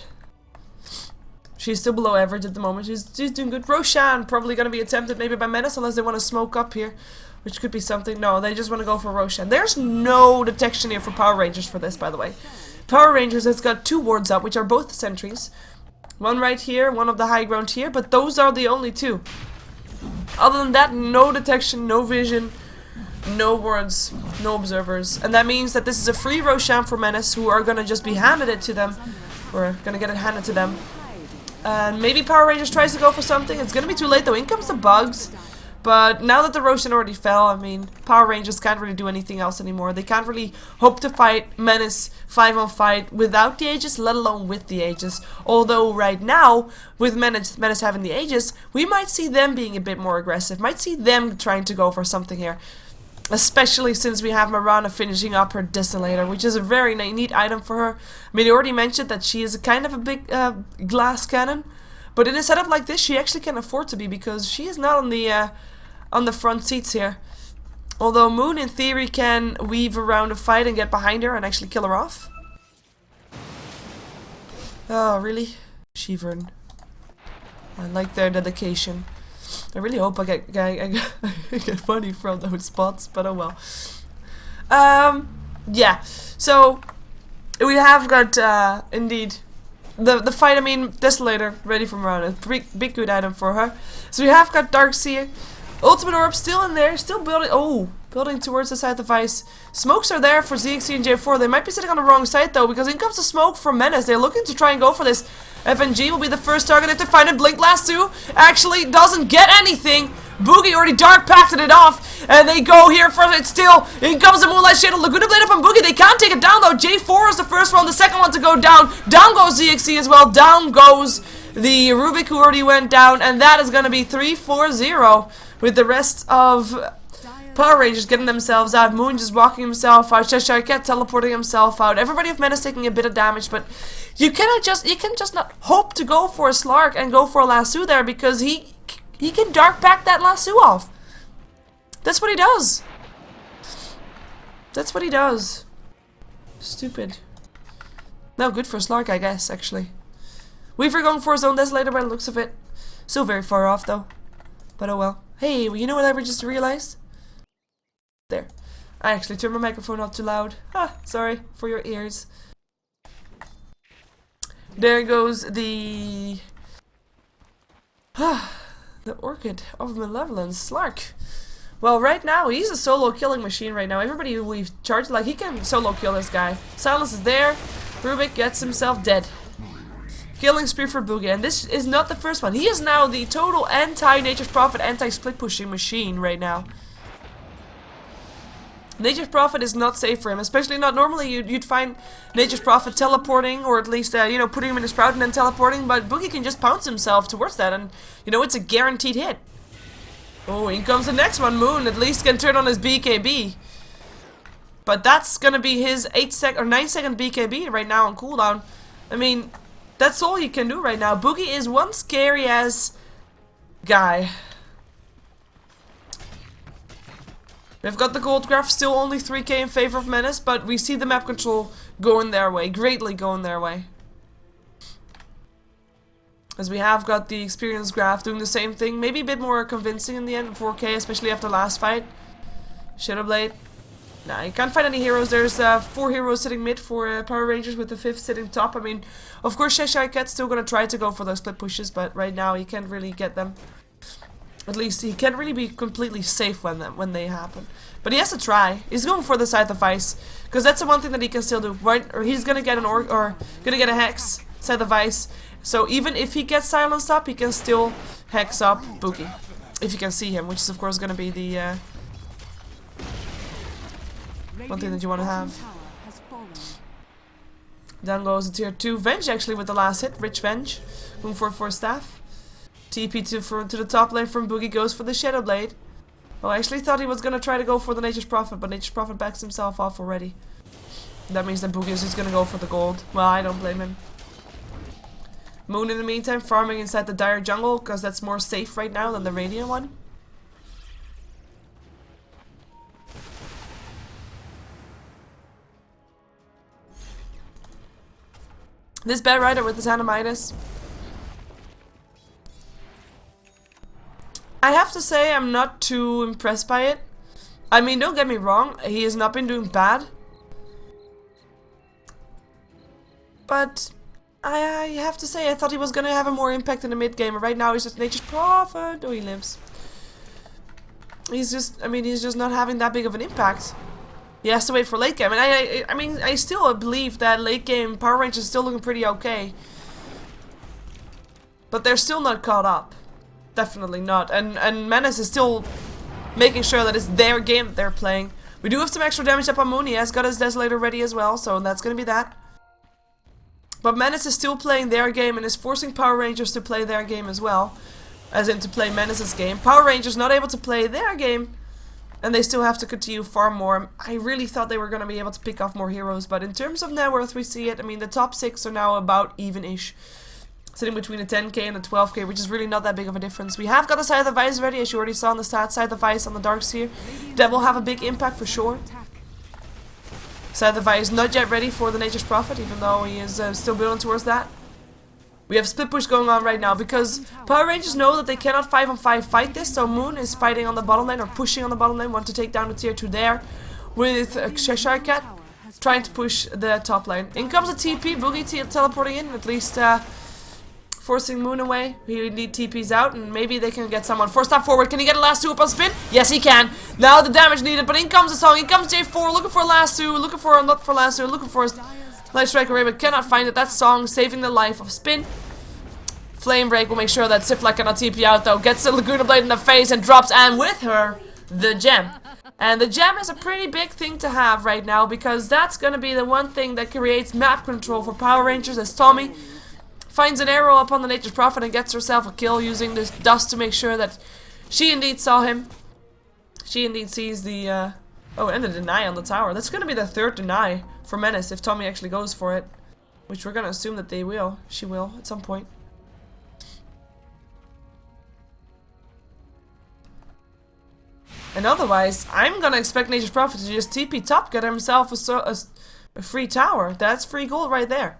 She's still below average at the moment. She's doing good. Roshan probably going to be attempted maybe by Menace, unless they want to smoke up here, which could be something. No, they just want to go for Roshan. There's no detection here for Power Rangers for this, by the way. Power Rangers has got 2 wards up, which are both sentries. One right here, one of the high ground here, but those are the only 2. Other than that, no detection, no vision, no wards, no observers. And that means that this is a free Roshan for Menace, who are going to just be handed it to them. Or going to get it handed to them. And maybe Power Rangers tries to go for something. It's gonna be too late though. In comes the bugs. But now that the Roshan already fell, I mean, Power Rangers can't really do anything else anymore. They can't really hope to fight Menace 5-on-5 without the Aegis, let alone with the Aegis. Although right now, with Menace having the Aegis, we might see them being a bit more aggressive. Might see them trying to go for something here. Especially since we have Mirana finishing up her Desolator, which is a very neat item for her. I mean, I already mentioned that she is a kind of a big glass cannon, but in a setup like this, she actually can afford to be, because she is not on the front seats here. Although Moon, in theory, can weave around a fight and get behind her and actually kill her off. Oh, really? Shivern. I like their dedication. I really hope I get money from those spots, but oh well. Yeah, so we have got indeed the fight, I mean, Desolator, ready for Mirana. Big good item for her. So we have got Darkseer. Ultimate Orb still in there, still building. Oh, building towards the side of Ice. Smokes are there for ZXC and J4. They might be sitting on the wrong side though, because in comes the smoke from Menace. They're looking to try and go for this. FNG will be the first target to find it. Blink Lasso actually doesn't get anything. Boogie already dark packed it off, and they go here for it still. In comes the Moonlight Shadow. Laguna Blade up on Boogie. They can't take it down though. J4 is the first one, the second one to go down. Down goes ZXC as well. Down goes the Rubik who already went down, and that is going to be 3-4-0 with the rest of Power Rangers getting themselves out. Moon just walking himself out. Cheshire Cat teleporting himself out. Everybody of Menace taking a bit of damage, but you can just not hope to go for a Slark and go for a Lasso there, because he can dark back that Lasso off. That's what he does. That's what he does. Stupid. No, good for Slark, I guess, actually. Weaver going for his own Desolator by the looks of it. Still very far off, though. But oh well. Hey, you know what I just realized? There. I actually turned my microphone up too loud. Ah, sorry for your ears. There goes the the Orchid of Malevolence, Slark. Well, right now he's a solo killing machine right now. Everybody who we've charged, like, he can solo kill this guy. Silence is there. Rubik gets himself dead. Killing spree for Boogie, and this is not the first one. He is now the total anti-Nature's Prophet, anti-split pushing machine right now. Nature's Prophet is not safe for him, especially not normally. You'd find Nature's Prophet teleporting, or at least you know, putting him in a sprout and then teleporting. But Boogie can just pounce himself towards that, and you know, it's a guaranteed hit. Oh, in comes the next one. Moon at least can turn on his BKB, but that's gonna be his 9-second BKB right now on cooldown. I mean, that's all he can do right now. Boogie is one scary ass guy. We've got the gold graph, still only 3k in favor of Menace, but we see the map control going their way, greatly going their way. As we have got the experience graph doing the same thing, maybe a bit more convincing in the end, 4k, especially after last fight. Shadowblade. Nah, you can't find any heroes. There's 4 heroes sitting mid for Power Rangers, with the 5th sitting top. I mean, of course Cheshire Cat's still gonna try to go for those split pushes, but right now he can't really get them. At least he can't really be completely safe when they happen. But he has to try. He's going for the Scythe of Ice, because that's the one thing that he can still do. Right? Or he's gonna get gonna get a Hex, Scythe of Ice. So even if he gets silenced up, he can still Hex up Boogie. If you can see him, which is of course gonna be the one thing that you want to have. Down goes the tier 2. Venge actually with the last hit. Rich Venge. Going for staff. TP to the top lane from Boogie, goes for the Shadowblade. Oh, I actually thought he was going to try to go for the Nature's Prophet, but Nature's Prophet backs himself off already. That means that Boogie is just going to go for the gold. Well, I don't blame him. Moon in the meantime farming inside the Dire Jungle, because that's more safe right now than the Radiant one. This Bad Rider with his Midas. I have to say I'm not too impressed by it. I mean, don't get me wrong, he has not been doing bad. But I have to say I thought he was gonna have a more impact in the mid game. Right now he's just Nature's Prophet. Oh, he lives. He's just, I mean, he's just not having that big of an impact. He has to wait for late game, and I mean, I still believe that late game Power Rangers is still looking pretty okay. But they're still not caught up. Definitely not. And Menace is still making sure that it's their game that they're playing. We do have some extra damage up on Moon. He has got his Desolator ready as well, so that's gonna be that. But Menace is still playing their game and is forcing Power Rangers to play their game as well. As in to play Menace's game. Power Rangers not able to play their game, and they still have to continue far more. I really thought they were going to be able to pick off more heroes, but in terms of net worth we see it. I mean, the top 6 are now about even-ish. Sitting between the 10k and the 12k, which is really not that big of a difference. We have got the Scythe of Ice ready, as you already saw on the stats. Scythe of Ice on the Darkseer. That will have a big impact for sure. Scythe of Ice not yet ready for the Nature's Prophet, even though he is still building towards that. We have split push going on right now, because Power Rangers know that they cannot 5-on-5 fight this, so Moon is fighting on the bottom lane, or pushing on the bottom lane, want to take down the tier 2 there, with Cheshire Cat. trying to push the top lane. In comes a TP, Boogie teleporting in, at least forcing Moon away. We need TPs out, and maybe they can get someone. First step forward, can he get a last two up on spin? Yes, he can. Now the damage needed, but in comes the song. In comes J4, looking for a last two, looking for a not for last two, looking for his Light Strike Array, but cannot find it. That song saving the life of Spin. Flame Break will make sure that Sifla cannot TP out though. Gets the Laguna Blade in the face and drops, and with her, the gem. And the gem is a pretty big thing to have right now, because that's gonna be the one thing that creates map control for Power Rangers, as Tommy finds an arrow upon the Nature's Prophet and gets herself a kill using this dust to make sure that she indeed saw him. She indeed sees the, oh, and the deny on the tower. That's gonna be the third deny for Menace if Tommy actually goes for it. Which we're gonna assume that they will. She will, at some point. And otherwise, I'm gonna expect Nature's Prophet to just TP top, get himself a free tower. That's free gold right there.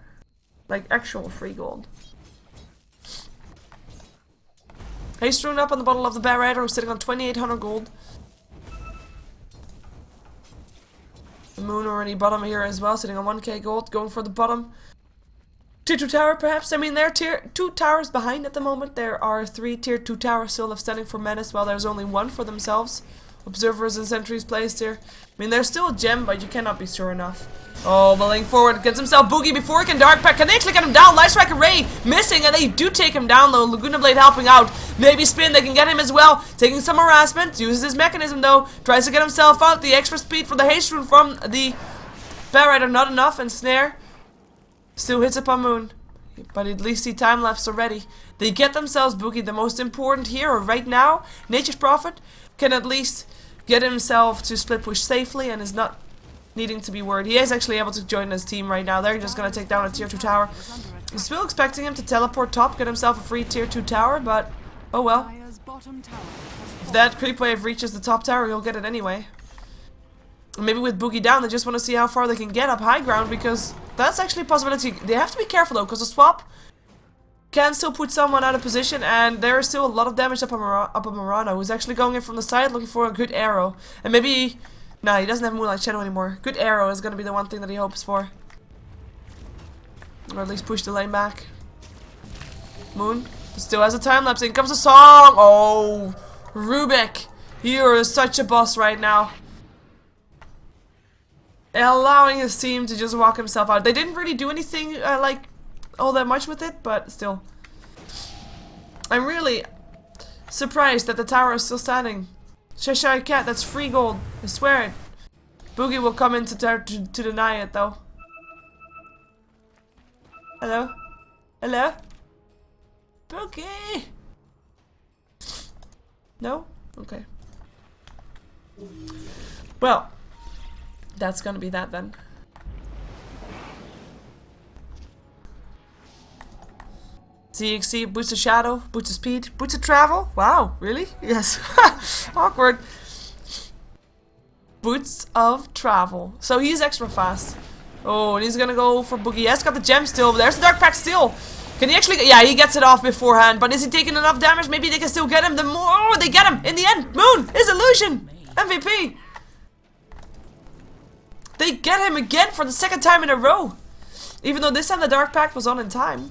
Like, actual free gold. Haste rune up on the bottle of the Bear Rider, who's sitting on 2,800 gold. The Moon already bottom here as well, sitting on 1k gold, going for the bottom. Tier 2 tower, perhaps? I mean, they're tier 2 towers behind at the moment. There are 3 tier 2 towers still left standing for Menace, while there's only 1 for themselves. Observers and sentries placed here. I mean, there's still a gem, but you cannot be sure enough. Oh, Beling forward, gets himself Boogie before he can Dark Pack. Can they actually get him down? Light Strike Array missing, and they do take him down though. Laguna Blade helping out. Maybe Spin, they can get him as well. Taking some harassment, uses his mechanism though. Tries to get himself out. The extra speed for the haste rune from the Bear Rider, not enough, and Snare still hits upon Moon. But at least he time-lapsed already. They get themselves Boogie, the most important hero right now. Nature's Prophet can at least get himself to split push safely and is not needing to be worried. He is actually able to join his team right now. They're just going to take down a tier 2 tower. I'm still expecting him to teleport top, get himself a free tier 2 tower, but oh well. If that creep wave reaches the top tower, he'll get it anyway. Maybe with Boogie down, they just want to see how far they can get up high ground, because that's actually a possibility. They have to be careful though, because the swap can still put someone out of position, and there is still a lot of damage up on Murano, who's actually going in from the side looking for a good arrow. And maybe... Nah, he doesn't have Moonlight Shadow anymore. Good arrow is going to be the one thing that he hopes for. Or at least push the lane back. Moon still has a time-lapse. In comes a song! Oh! Rubik! You are such a boss right now. Allowing his team to just walk himself out. They didn't really do anything, like, all that much with it, but still. I'm really surprised that the tower is still standing. Cheshire Cat, that's free gold. I swear it. Boogie will come in to deny it, though. Hello? Hello? Boogie! No? Okay. Well, that's gonna be that then. CXC, boots of shadow, boots of speed, boots of travel. Wow, really? Yes. Awkward. Boots of travel. So he's extra fast. Oh, and he's gonna go for Boogie. Yes, got the gem still, but there's the Dark Pack still. Can he actually... Yeah, he gets it off beforehand, but is he taking enough damage? Maybe they can still get him. The more... Oh, they get him! In the end! Moon! His illusion! MVP! They get him again for the second time in a row. Even though this time the Dark Pact was on in time.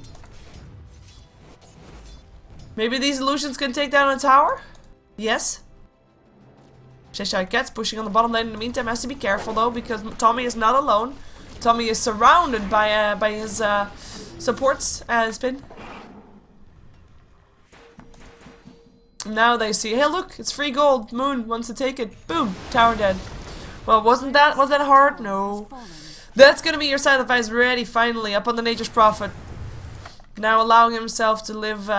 Maybe these illusions can take down a tower? Yes. Cheshire Cat's pushing on the bottom lane in the meantime. Has to be careful though, because Tommy is not alone. Tommy is surrounded by his supports and Spin. Now they see, hey look, it's free gold. Moon wants to take it. Boom, tower dead. Well, was that hard? No. That's gonna be your sacrifice ready finally up on the Nature's Prophet. Now allowing himself to live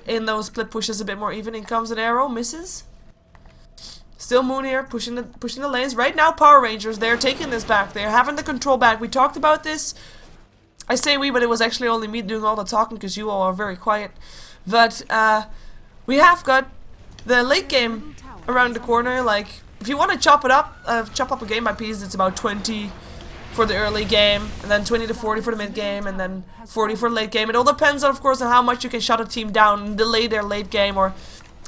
in those split pushes a bit more even. In comes an arrow, misses. Still Moon here, pushing the lanes. Right now, Power Rangers, they're taking this back. They're having the control back. We talked about this. I say we, but it was actually only me doing all the talking because you all are very quiet. But we have got the late game around the corner. Like, if you want to chop up a game by piece, it's about 20 for the early game, and then 20 to 40 for the mid game, and then 40 for the late game. It all depends, of course, on how much you can shut a team down and delay their late game, or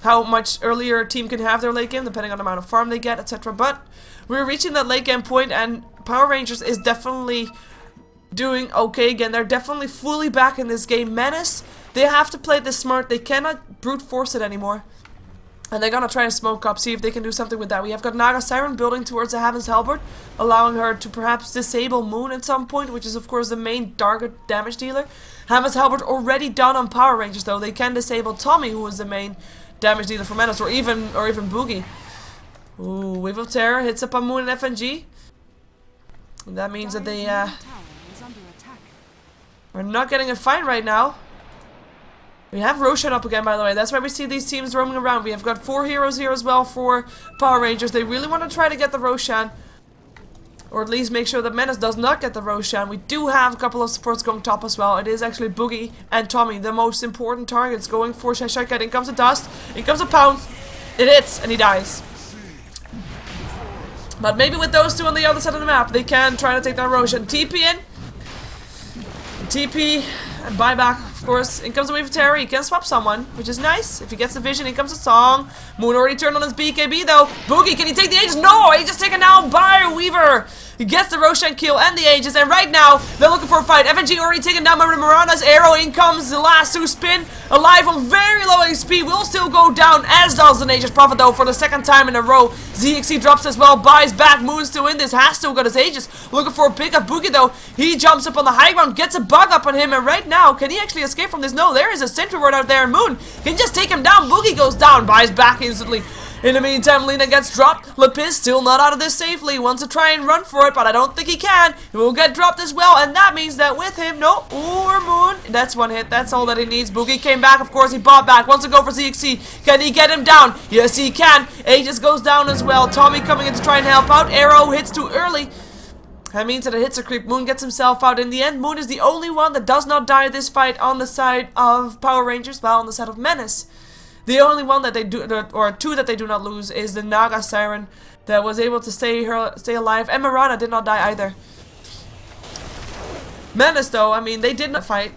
how much earlier a team can have their late game, depending on the amount of farm they get, etc. But we're reaching that late game point, and Power Rangers is definitely doing okay again. They're definitely fully back in this game. Menace, they have to play this smart. They cannot brute force it anymore. And they're gonna try to smoke up, see if they can do something with that. We have got Naga Siren building towards the Heaven's Halberd, allowing her to perhaps disable Moon at some point, which is of course the main target damage dealer. Heaven's Halberd already done on Power Rangers though. They can disable Tommy, who is the main damage dealer for Menace, or even Boogie. Ooh, Wave of Terror hits up on Moon and FNG. And that means that they are not getting a fight right now. We have Roshan up again, by the way. That's why we see these teams roaming around. We have got 4 heroes here as well for Power Rangers. They really want to try to get the Roshan. Or at least make sure that Menace does not get the Roshan. We do have a couple of supports going top as well. It is actually Boogie and Tommy, the most important targets, going for Shashaka. In comes a Dust. In comes a Pound. It hits, and he dies. But maybe with those two on the other side of the map, they can try to take that Roshan. TP in. TP and buyback, of course. In comes a Wave of Terror. He can swap someone, which is nice. If he gets the vision, in comes a Song. Moon already turned on his BKB though. Boogie, can he take the Aegis? No! Aegis taken down by Weaver. He gets the Roshan kill and the Aegis, and right now they're looking for a fight. FNG already taken down by Mirana's arrow. In comes the last two spin. Alive on very low HP. Will still go down, as does the Nature's Prophet though, for the second time in a row. ZXC drops as well, buys back. Moon still in this, has still got his Aegis. Looking for a pick of Boogie though. He jumps up on the high ground, gets a bug up on him, and right now, can he actually escape from this? No, there is a sentry ward out there, and Moon can just take him down. Boogie goes down, buys back instantly. In the meantime, Lena gets dropped. Lapis still not out of this safely. Wants to try and run for it, but I don't think he can. He will get dropped as well, and that means that with him, no, or Moon, that's one hit. That's all that he needs. Boogie came back, of course. He bought back. Wants to go for ZXC. Can he get him down? Yes, he can. Aegis goes down as well. Tommy coming in to try and help out. Arrow hits too early. That means that it hits a creep. Moon gets himself out. In the end, Moon is the only one that does not die this fight on the side of Power Rangers, well, on the side of Menace. The only one that they do, or two that they do not lose, is the Naga Siren that was able to stay alive, and Mirana did not die either. Menace, though, I mean, they did not fight.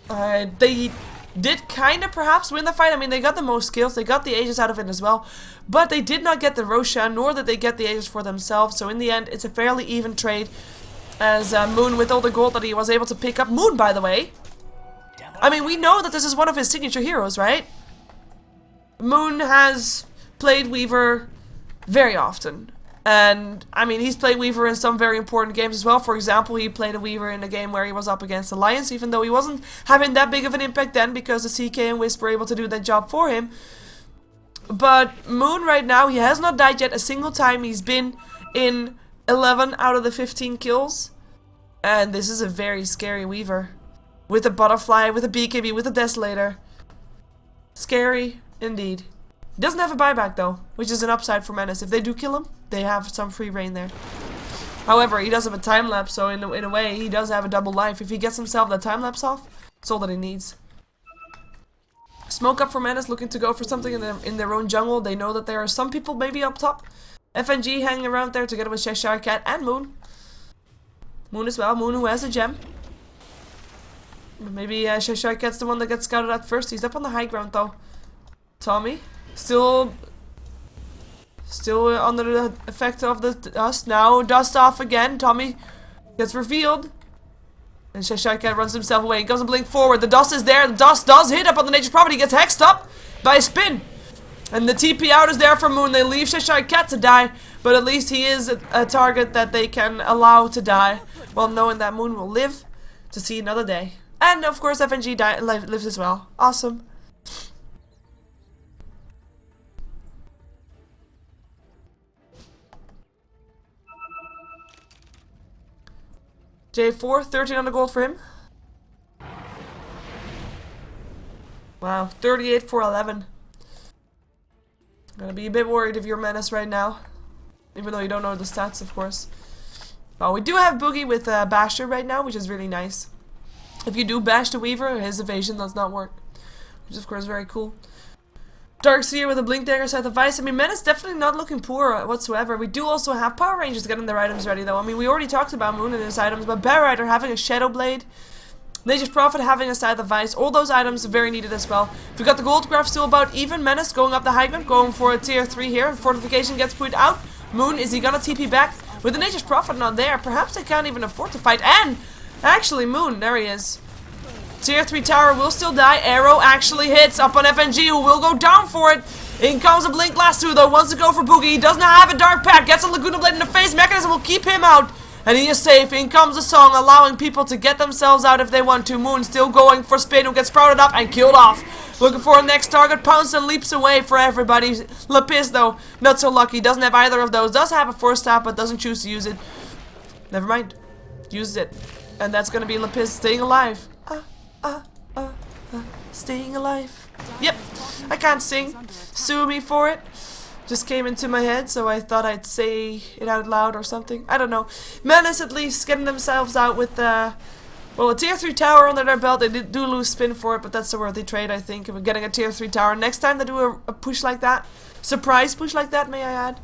They did kind of perhaps win the fight. I mean, they got the most kills, they got the Aegis out of it as well, but they did not get the Roshan, nor did they get the Aegis for themselves. So in the end, it's a fairly even trade, as Moon, with all the gold that he was able to pick up. Moon, by the way, I mean, we know that this is one of his signature heroes, right? Moon has played Weaver very often, and I mean, he's played Weaver in some very important games as well. For example, he played a Weaver in a game where he was up against Alliance, even though he wasn't having that big of an impact then, because the CK and Wisp were able to do that job for him. But Moon right now, he has not died yet a single time. He's been in 11 out of the 15 kills, and this is a very scary Weaver. With a Butterfly, with a BKB, with a Desolator. Scary. Indeed. He doesn't have a buyback though, which is an upside for Menace. If they do kill him, they have some free reign there. However, he does have a time lapse, so in a way, he does have a double life. If he gets himself that time lapse off, that's all that he needs. Smoke up for Menace, looking to go for something in their own jungle. They know that there are some people maybe up top. FNG hanging around there together with Cheshire Cat and Moon. Moon as well. Moon, who has a gem. Maybe Cheshire Cat's the one that gets scouted at first. He's up on the high ground though. Tommy, still under the effect of the dust. Now dust off again. Tommy gets revealed, and Cheshire Cat runs himself away. He goes and blink forward. The dust is there. The dust does hit up on the Nature's Prophet. He gets hexed up by a spin, and the TP out is there for Moon. They leave Cheshire Cat to die, but at least he is a target that they can allow to die, while knowing that Moon will live to see another day. And of course, FNG lives as well. Awesome. J4, 13 on the gold for him. Wow, 38 for 11. Gonna be a bit worried if you're Menace right now. Even though you don't know the stats, of course. Well, we do have Boogie with Basher right now, which is really nice. If you do bash the Weaver, his evasion does not work. Which is, of course, very cool. Darkseer with a Blink Dagger set of Ice. I mean, Menace definitely not looking poor whatsoever. We do also have Power Rangers getting their items ready, though. I mean, we already talked about Moon and his items, but Bear Rider having a Shadow Blade, Nature's Prophet having a Scythe of Ice, all those items are very needed as well. We've got the gold graph still about even. Menace going up the high ground, going for a tier 3 here. Fortification gets put out. Moon, is he gonna TP back? with the Nature's Prophet not there, perhaps they can't even afford to fight. And actually, Moon, there he is. Tier 3 tower will still die. Arrow actually hits up on FNG, who will go down for it. In comes a Blink last two, though. Wants to go for Boogie. He does not have a Dark Pack. Gets a Laguna Blade in the face. Mechanism will keep him out. And he is safe. In comes a song, allowing people to get themselves out if they want to. Moon still going for Spin, who gets sprouted up and killed off. Looking for a next target. Pounce and leaps away for everybody. Lapis, though, not so lucky. Doesn't have either of those. Does have a Force Staff, but doesn't choose to use it. Never mind. Uses it. And that's going to be Lapis staying alive. Staying alive. Yep, I can't sing. Sue me for it. Just came into my head, so I thought I'd say it out loud or something. I don't know. Menace at least getting themselves out with well, a tier 3 tower under their belt. They do lose Spin for it, but that's a worthy trade, I think. If we're getting a tier 3 tower, next time they do a push like that, surprise push like that, may I add,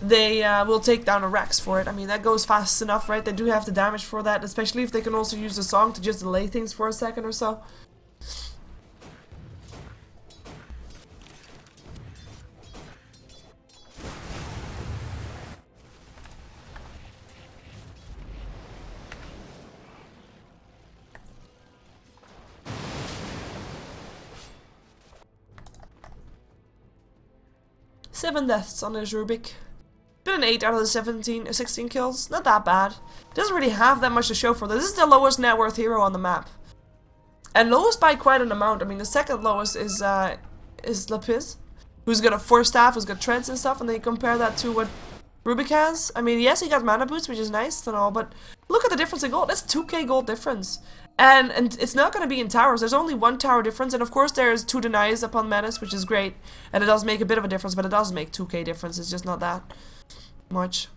they will take down a Rex for it. I mean, that goes fast enough, right? They do have the damage for that, especially if they can also use the song to just delay things for a second or so. Seven deaths on his Rubik. Been an 8 out of the 16 kills. Not that bad. Doesn't really have that much to show for this. This is the lowest net worth hero on the map. And lowest by quite an amount. I mean, the second lowest is Lapis, who's got a Force Staff, who's got Treads and stuff, and then you compare that to what Rubik has. I mean, yes, he got mana boots, which is nice and all, but look at the difference in gold. That's 2k gold difference. And it's not going to be in towers. There's only one tower difference, and of course there's 2 denies upon Menace, which is great. And it does make a bit of a difference, but it does make 2k difference. It's just not that much.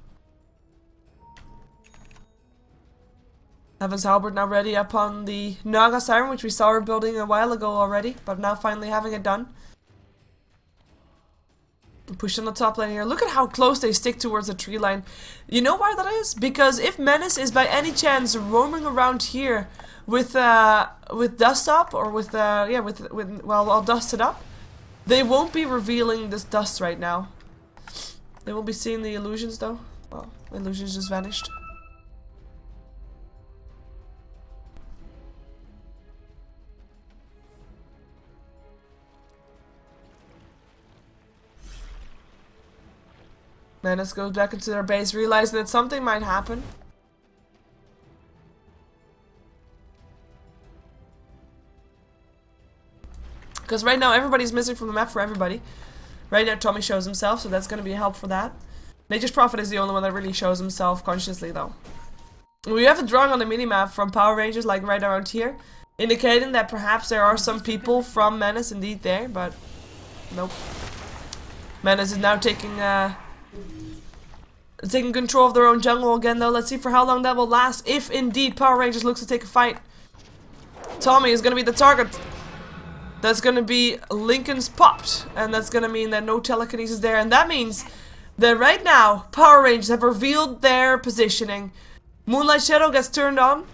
Heaven's Halberd now ready upon the Naga Siren, which we saw her building a while ago already, but now finally having it done. Push on the top lane here. Look at how close they stick towards the tree line. You know why that is? Because if Menace is by any chance roaming around here with dust up, or with well, I'll dust it up, they won't be revealing this dust right now. They won't be seeing the illusions though. Well, the illusions just vanished. Menace goes back into their base, realizing that something might happen. Because right now everybody's missing from the map for everybody. Right now Tommy shows himself, so that's going to be a help for that. Nature's Prophet is the only one that really shows himself consciously though. We have a drawing on the minimap from Power Rangers, like right around here, indicating that perhaps there are some people from Menace indeed there, but nope. Menace is now taking control of their own jungle again though. Let's see for how long that will last, if indeed Power Rangers looks to take a fight. Tommy is going to be the target. That's going to be Lincoln's popped, and that's going to mean that no telekinesis there, and that means that right now Power Rangers have revealed their positioning. Moonlight Shadow gets turned on.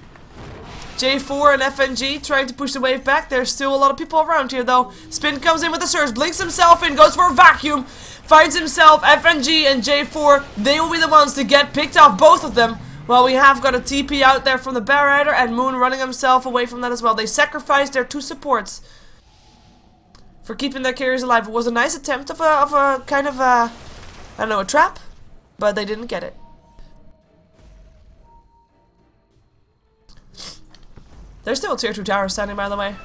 J4 and FNG trying to push the wave back. There's still a lot of people around here though. Spin comes in with a surge, blinks himself in, goes for a vacuum, finds himself. FNG and J4, they will be the ones to get picked off, both of them. Well, we have got a TP out there from the Bear Rider, and Moon running himself away from that as well. They sacrificed their 2 supports for keeping their carriers alive. It was a nice attempt of a kind of a, I don't know, a trap, but they didn't get it. There's still a tier 2 tower standing, by the way.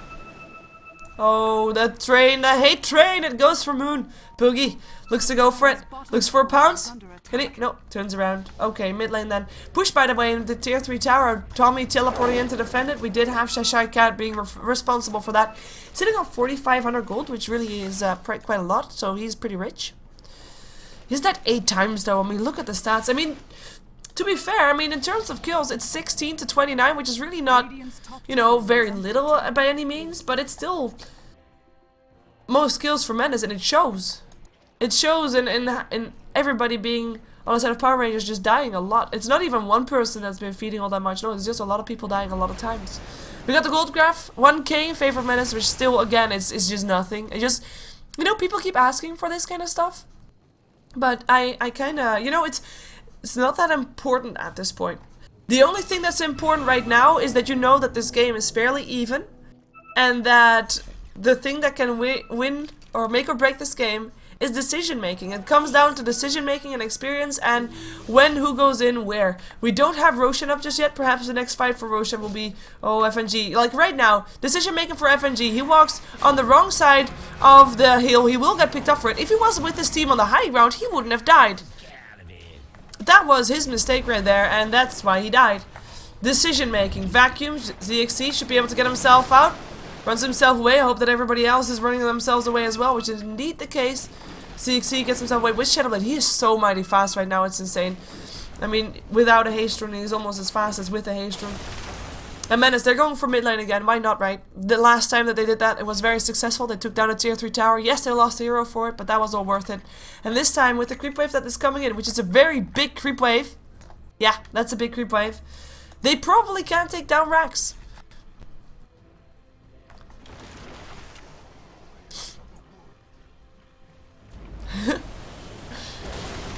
Oh, that train, the hate train, it goes for Moon. Boogie looks to go for it, looks for a pounce. Hit it? No, turns around. Okay, mid lane then. Push, by the way, in the tier 3 tower. Tommy teleporting in to defend it. We did have Shashai Cat being responsible for that. Sitting on 4,500 gold, which really is quite a lot, so he's pretty rich. Is that 8 times though? I mean, look at the stats. I mean, to be fair, I mean, in terms of kills, it's 16 to 29, which is really not, you know, very little by any means, but it's still most kills for Menace, and it shows. It shows in everybody being on the side of Power Rangers just dying a lot. It's not even one person that's been feeding all that much, no, it's just a lot of people dying a lot of times. We got the gold graph, 1k in favor of Menace, which still, again, it's just nothing. It just, you know, people keep asking for this kind of stuff, but I kind of, you know, it's It's not that important at this point. The only thing that's important right now is that you know that this game is fairly even, and that the thing that can win or make or break this game is decision making. It comes down to decision making and experience, and when who goes in where. We don't have Roshan up just yet. Perhaps the next fight for Roshan will be FNG. Like right now, decision making for FNG. He walks on the wrong side of the hill. He will get picked up for it. If he was with his team on the high ground, he wouldn't have died. That was his mistake right there, and that's why he died. Decision making. Vacuum. ZXC should be able to get himself out. Runs himself away. I hope that everybody else is running themselves away as well, which is indeed the case. CXC gets himself away with Shadowblade. He is so mighty fast right now, it's insane. I mean, without a haste rune, he's almost as fast as with a haste rune. And Menace, they're going for mid lane again. Why not, right? The last time that they did that, it was very successful. They took down a tier 3 tower. Yes, they lost a hero for it, but that was all worth it. And this time, with the creep wave that is coming in, which is a very big creep wave. Yeah, that's a big creep wave. They probably can't take down Rax.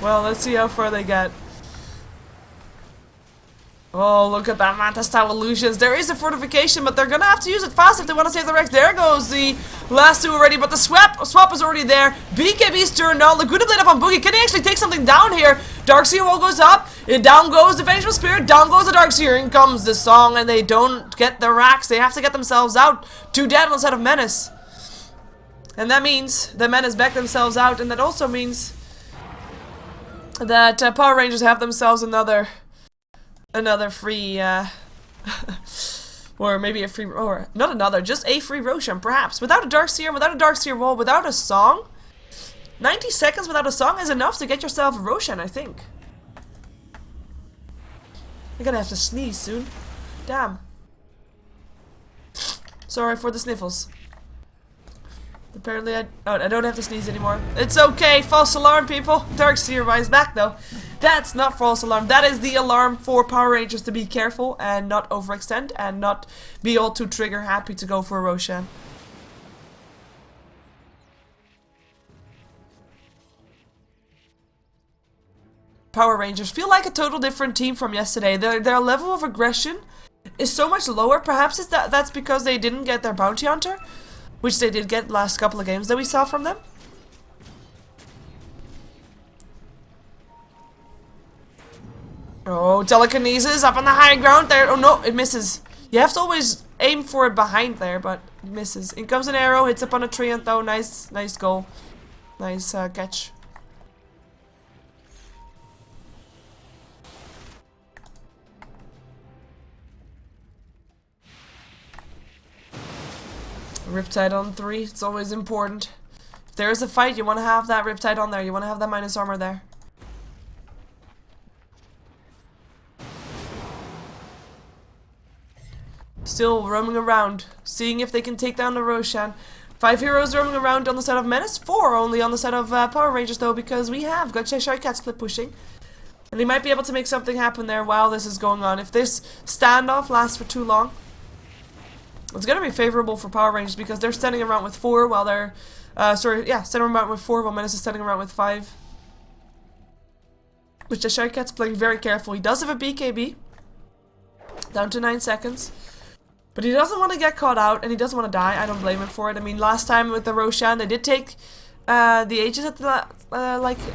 Well, let's see how far they get. Oh, look at that Manta style illusions. There is a fortification, but they're gonna have to use it fast if they want to save the Rex. There goes the last two already, but the swap is already there. BKB's turned on. Laguna Blade up on Boogie. Can he actually take something down here? Darkseer wall goes up. Down goes the Vengeful Spirit. Down goes the Darkseer. In comes the song, and they don't get the racks. They have to get themselves out. 2 dead instead of Menace. And that means the Menace back themselves out, and that also means that Power Rangers have themselves another free, or maybe a free, or not another, just a free Roshan, perhaps. Without a Darkseer wall, without a song, 90 seconds without a song is enough to get yourself a Roshan, I think. I'm gonna have to sneeze soon. Damn. Sorry for the sniffles. Apparently I don't have to sneeze anymore. It's okay, false alarm people. Darkseer is back though. That's not false alarm. That is the alarm for Power Rangers to be careful and not overextend and not be all too trigger happy to go for a Roshan. Power Rangers feel like a total different team from yesterday. Their level of aggression is so much lower. Perhaps that's because they didn't get their bounty hunter, which they did get last couple of games that we saw from them. Oh, telekinesis up on the high ground there. Oh no, it misses. You have to always aim for it behind there, but it misses. In comes an arrow, hits up on a tree, and though nice goal. Nice catch. Riptide on 3, it's always important. If there is a fight, you want to have that Riptide on there. You want to have that minus armor there. Still roaming around, seeing if they can take down the Roshan. 5 heroes roaming around on the side of Menace. 4 only on the side of Power Rangers though, because we have got Cheshire Cat split pushing. And they might be able to make something happen there while this is going on. If this standoff lasts for too long, it's going to be favorable for Power Rangers because they're standing around with 4 while they're... standing around with 4 while Menace is standing around with 5. Which the Cheshire Cat's playing very careful. He does have a BKB. Down to 9 seconds. But he doesn't want to get caught out and he doesn't want to die. I don't blame him for it. I mean, last time with the Roshan, they did take the Aegis at the,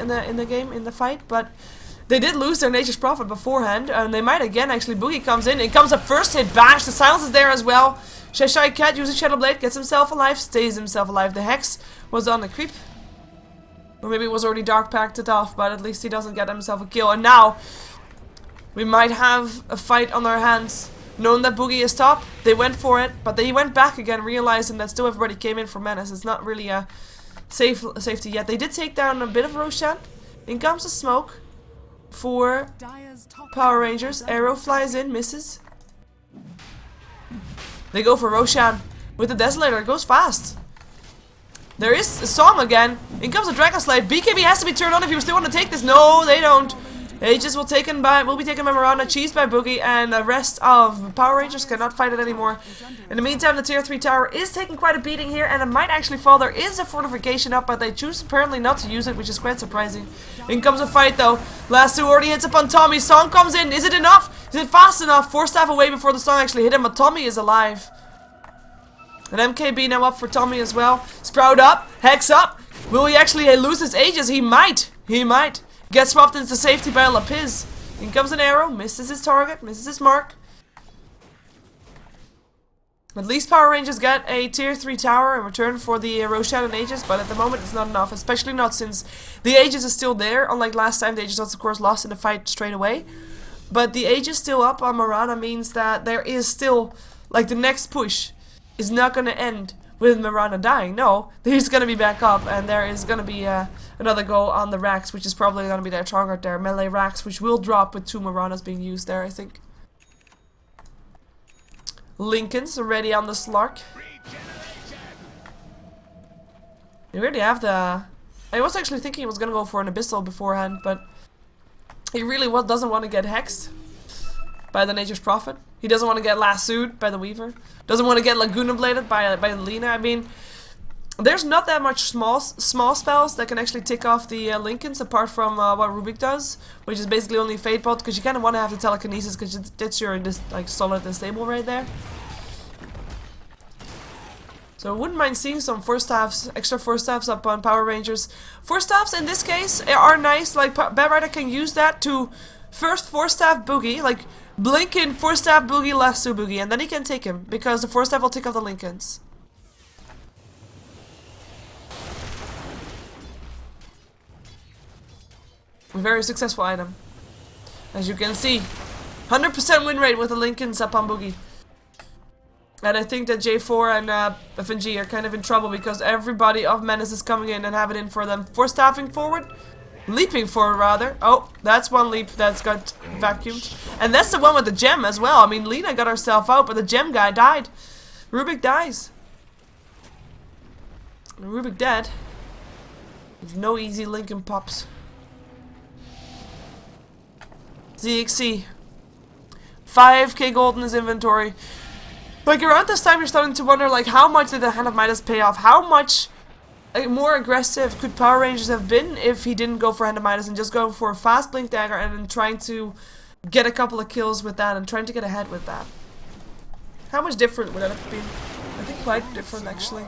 in the game, in the fight, but they did lose their Nature's Prophet beforehand, and they might again. Actually, Boogie comes in. It comes a first hit bash. The silence is there as well. Cheshire Cat uses Shadow Blade, gets himself alive, stays himself alive. The Hex was on the creep. Or maybe it was already Dark Packed off, but at least he doesn't get himself a kill. And now, we might have a fight on our hands. Knowing that Boogie is top, they went for it, but they went back again, realizing that still everybody came in for Menace. It's not really a safety yet. They did take down a bit of Roshan. In comes the smoke for Power Rangers. Arrow flies in, misses. They go for Roshan with the Desolator. It goes fast. There is a song again. In comes a Dragon Slave. BKB has to be turned on if you still want to take this. No, they don't. Aegis will be taken by Mirana, cheesed by Boogie, and the rest of Power Rangers cannot fight it anymore. In the meantime, the tier 3 tower is taking quite a beating here, and it might actually fall. There is a fortification up, but they choose apparently not to use it, which is quite surprising. In comes a fight though. Lasso already hits upon Tommy. Song comes in. Is it enough? Is it fast enough? Force staff away before the song actually hit him, but Tommy is alive. An MKB now up for Tommy as well. Sprout up. Hex up. Will he actually lose his Aegis? He might. He might. Gets swapped into safety by Lapiz. In comes an arrow. Misses his target. Misses his mark. At least Power Rangers get a tier 3 tower in return for the Roshan and Aegis, but at the moment it's not enough, especially not since the Aegis is still there. Unlike last time, the Aegis was of course lost in the fight straight away. But the Aegis still up on Mirana means that there is still, like, the next push is not going to end with Mirana dying. No, he's going to be back up, and there is going to be another go on the racks, which is probably going to be their target there. Melee racks, which will drop with 2 Miranas being used there, I think. Lincoln's already on the Slark. You already have the... I was actually thinking he was going to go for an Abyssal beforehand, but he really doesn't want to get hexed by the Nature's Prophet. He doesn't want to get lassoed by the Weaver. Doesn't want to get Laguna Bladed by Lena. I mean, there's not that much small spells that can actually tick off the Lincolns apart from what Rubik does, which is basically only Fate Pot, because you kind of want to have the telekinesis because that's your like solid disable right there. So I wouldn't mind seeing some force staffs, extra force staffs up on Power Rangers. Force staffs in this case are nice. Like Bad Rider can use that to first force staff Boogie, like blink in force staff Boogie, lasso Boogie, and then he can take him because the force staff will take off the Lincolns. A very successful item. As you can see, 100% win rate with the Lincolns up on Boogie. And I think that J4 and FNG are kind of in trouble because everybody of Menace is coming in and have it in for them. For staffing forward? Leaping forward, rather. Oh, that's one leap that's got vacuumed. And that's the one with the gem as well. I mean, Lena got herself out, but the gem guy died. Rubik dies. Rubik dead. There's no easy Lincoln pops. ZXC. 5k gold in his inventory. Like, around this time you're starting to wonder, like, how much did the Hand of Midas pay off? How much more aggressive could Power Rangers have been if he didn't go for Hand of Midas and just go for a fast Blink Dagger and then trying to get a couple of kills with that and trying to get ahead with that? How much different would that have been? I think quite different, actually.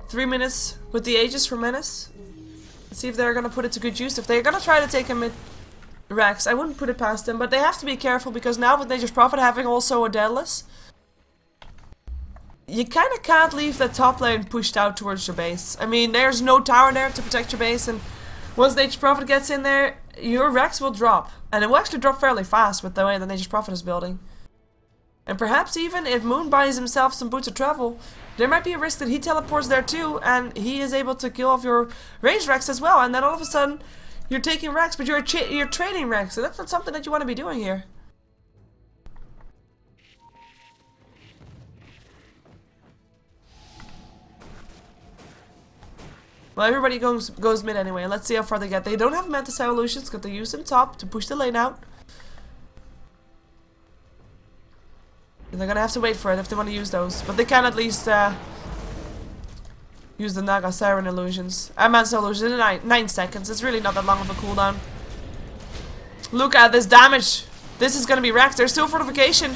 Three minutes with the Aegis for Menace. Let's see if they're gonna put it to good use. If they're gonna try to take him mid Rex, I wouldn't put it past them, but they have to be careful because now with Nature's Prophet having also a Daedalus, you kinda can't leave the top lane pushed out towards your base. I mean, there's no tower there to protect your base, and once Nature's Prophet gets in there, your Rex will drop. And it will actually drop fairly fast with the way that Nature's Prophet is building. And perhaps even if Moon buys himself some boots of travel, there might be a risk that he teleports there too, and he is able to kill off your ranged Rex as well, and then all of a sudden, you're taking Rex, but you're trading Rex, so that's not something that you want to be doing here. Well, everybody goes mid anyway, let's see how far they get. They don't have Mantis Evolutions, because they use them top to push the lane out. And they're gonna have to wait for it if they want to use those, but they can at least use the Naga Siren Illusions. Mantis Illusions in 9 seconds. It's really not that long of a cooldown. Look at this damage. This is gonna be wrecked. There's still fortification.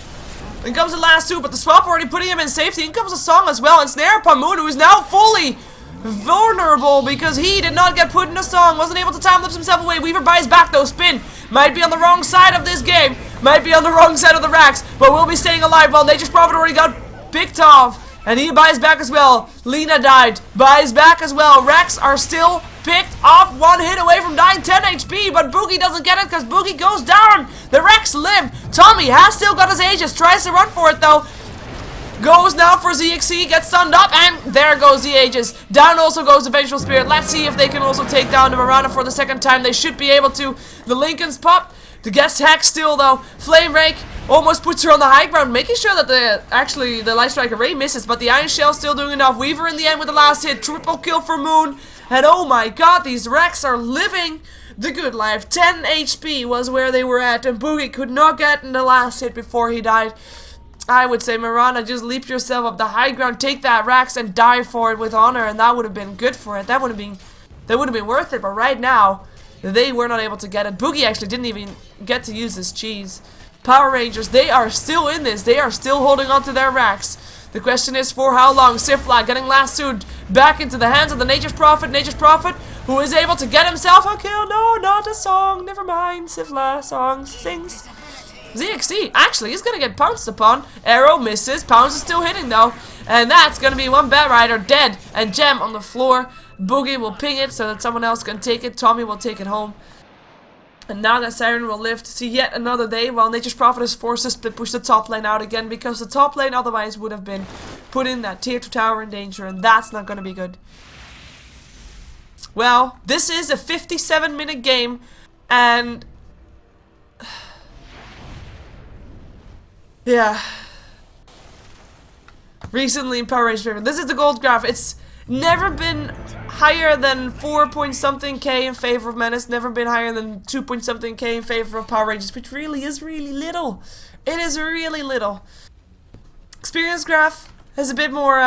In comes the last two, but the swap already putting him in safety. In comes a song as well, and Snare upon Moon, who is now fully vulnerable because he did not get put in a song. Wasn't able to time lapse himself away. Weaver buys back though. Spin might be on the wrong side of this game. Might be on the wrong side of the racks, but will be staying alive while Nature's Prophet already got picked off. And he buys back as well. Lena died. Buys back as well. Rex are still picked off. One hit away from dying 10 HP, but Boogie doesn't get it because Boogie goes down. The Rex live. Tommy has still got his Aegis. Tries to run for it though. Goes now for ZXC. Gets stunned up, and there goes the Aegis. Down also goes the Vengeful Spirit. Let's see if they can also take down the Mirana for the second time. They should be able to. The Lincolns pop. The guest hack still though. Flame Rake Almost puts her on the high ground, making sure that the Light Strike Array misses, but the Iron Shell still doing enough. Weaver in the end with the last hit, triple kill for Moon, and oh my god, these Rex are living the good life. 10 HP was where they were at, and Boogie could not get in the last hit before he died. I would say, Mirana, just leap yourself up the high ground, take that Rex, and die for it with honor, and that would have been good for it. That would have been worth it, but right now, they were not able to get it. Boogie actually didn't even get to use his cheese. Power Rangers, they are still in this. They are still holding on to their racks. The question is for how long. Sifla getting lassoed back into the hands of the Nature's Prophet. Nature's Prophet, who is able to get himself a kill. No, not a song. Never mind. Sifla songs sings. ZXC actually is going to get pounced upon. Arrow misses. Pounce is still hitting though. And that's going to be one Bat Rider dead. And Gem on the floor. Boogie will ping it so that someone else can take it. Tommy will take it home. And now that Siren will live to see yet another day, while Nature's Prophet is forced to split push the top lane out again, because the top lane otherwise would have been putting that tier 2 tower in danger, and that's not going to be good. Well, this is a 57-minute game, and yeah. Recently in Power Rangers favor. This is the gold graph. It's never been higher than 4 point something K in favor of Menace, never been higher than 2 point something K in favor of Power Rangers, which really is really little. It is really little. Experience graph has a bit more,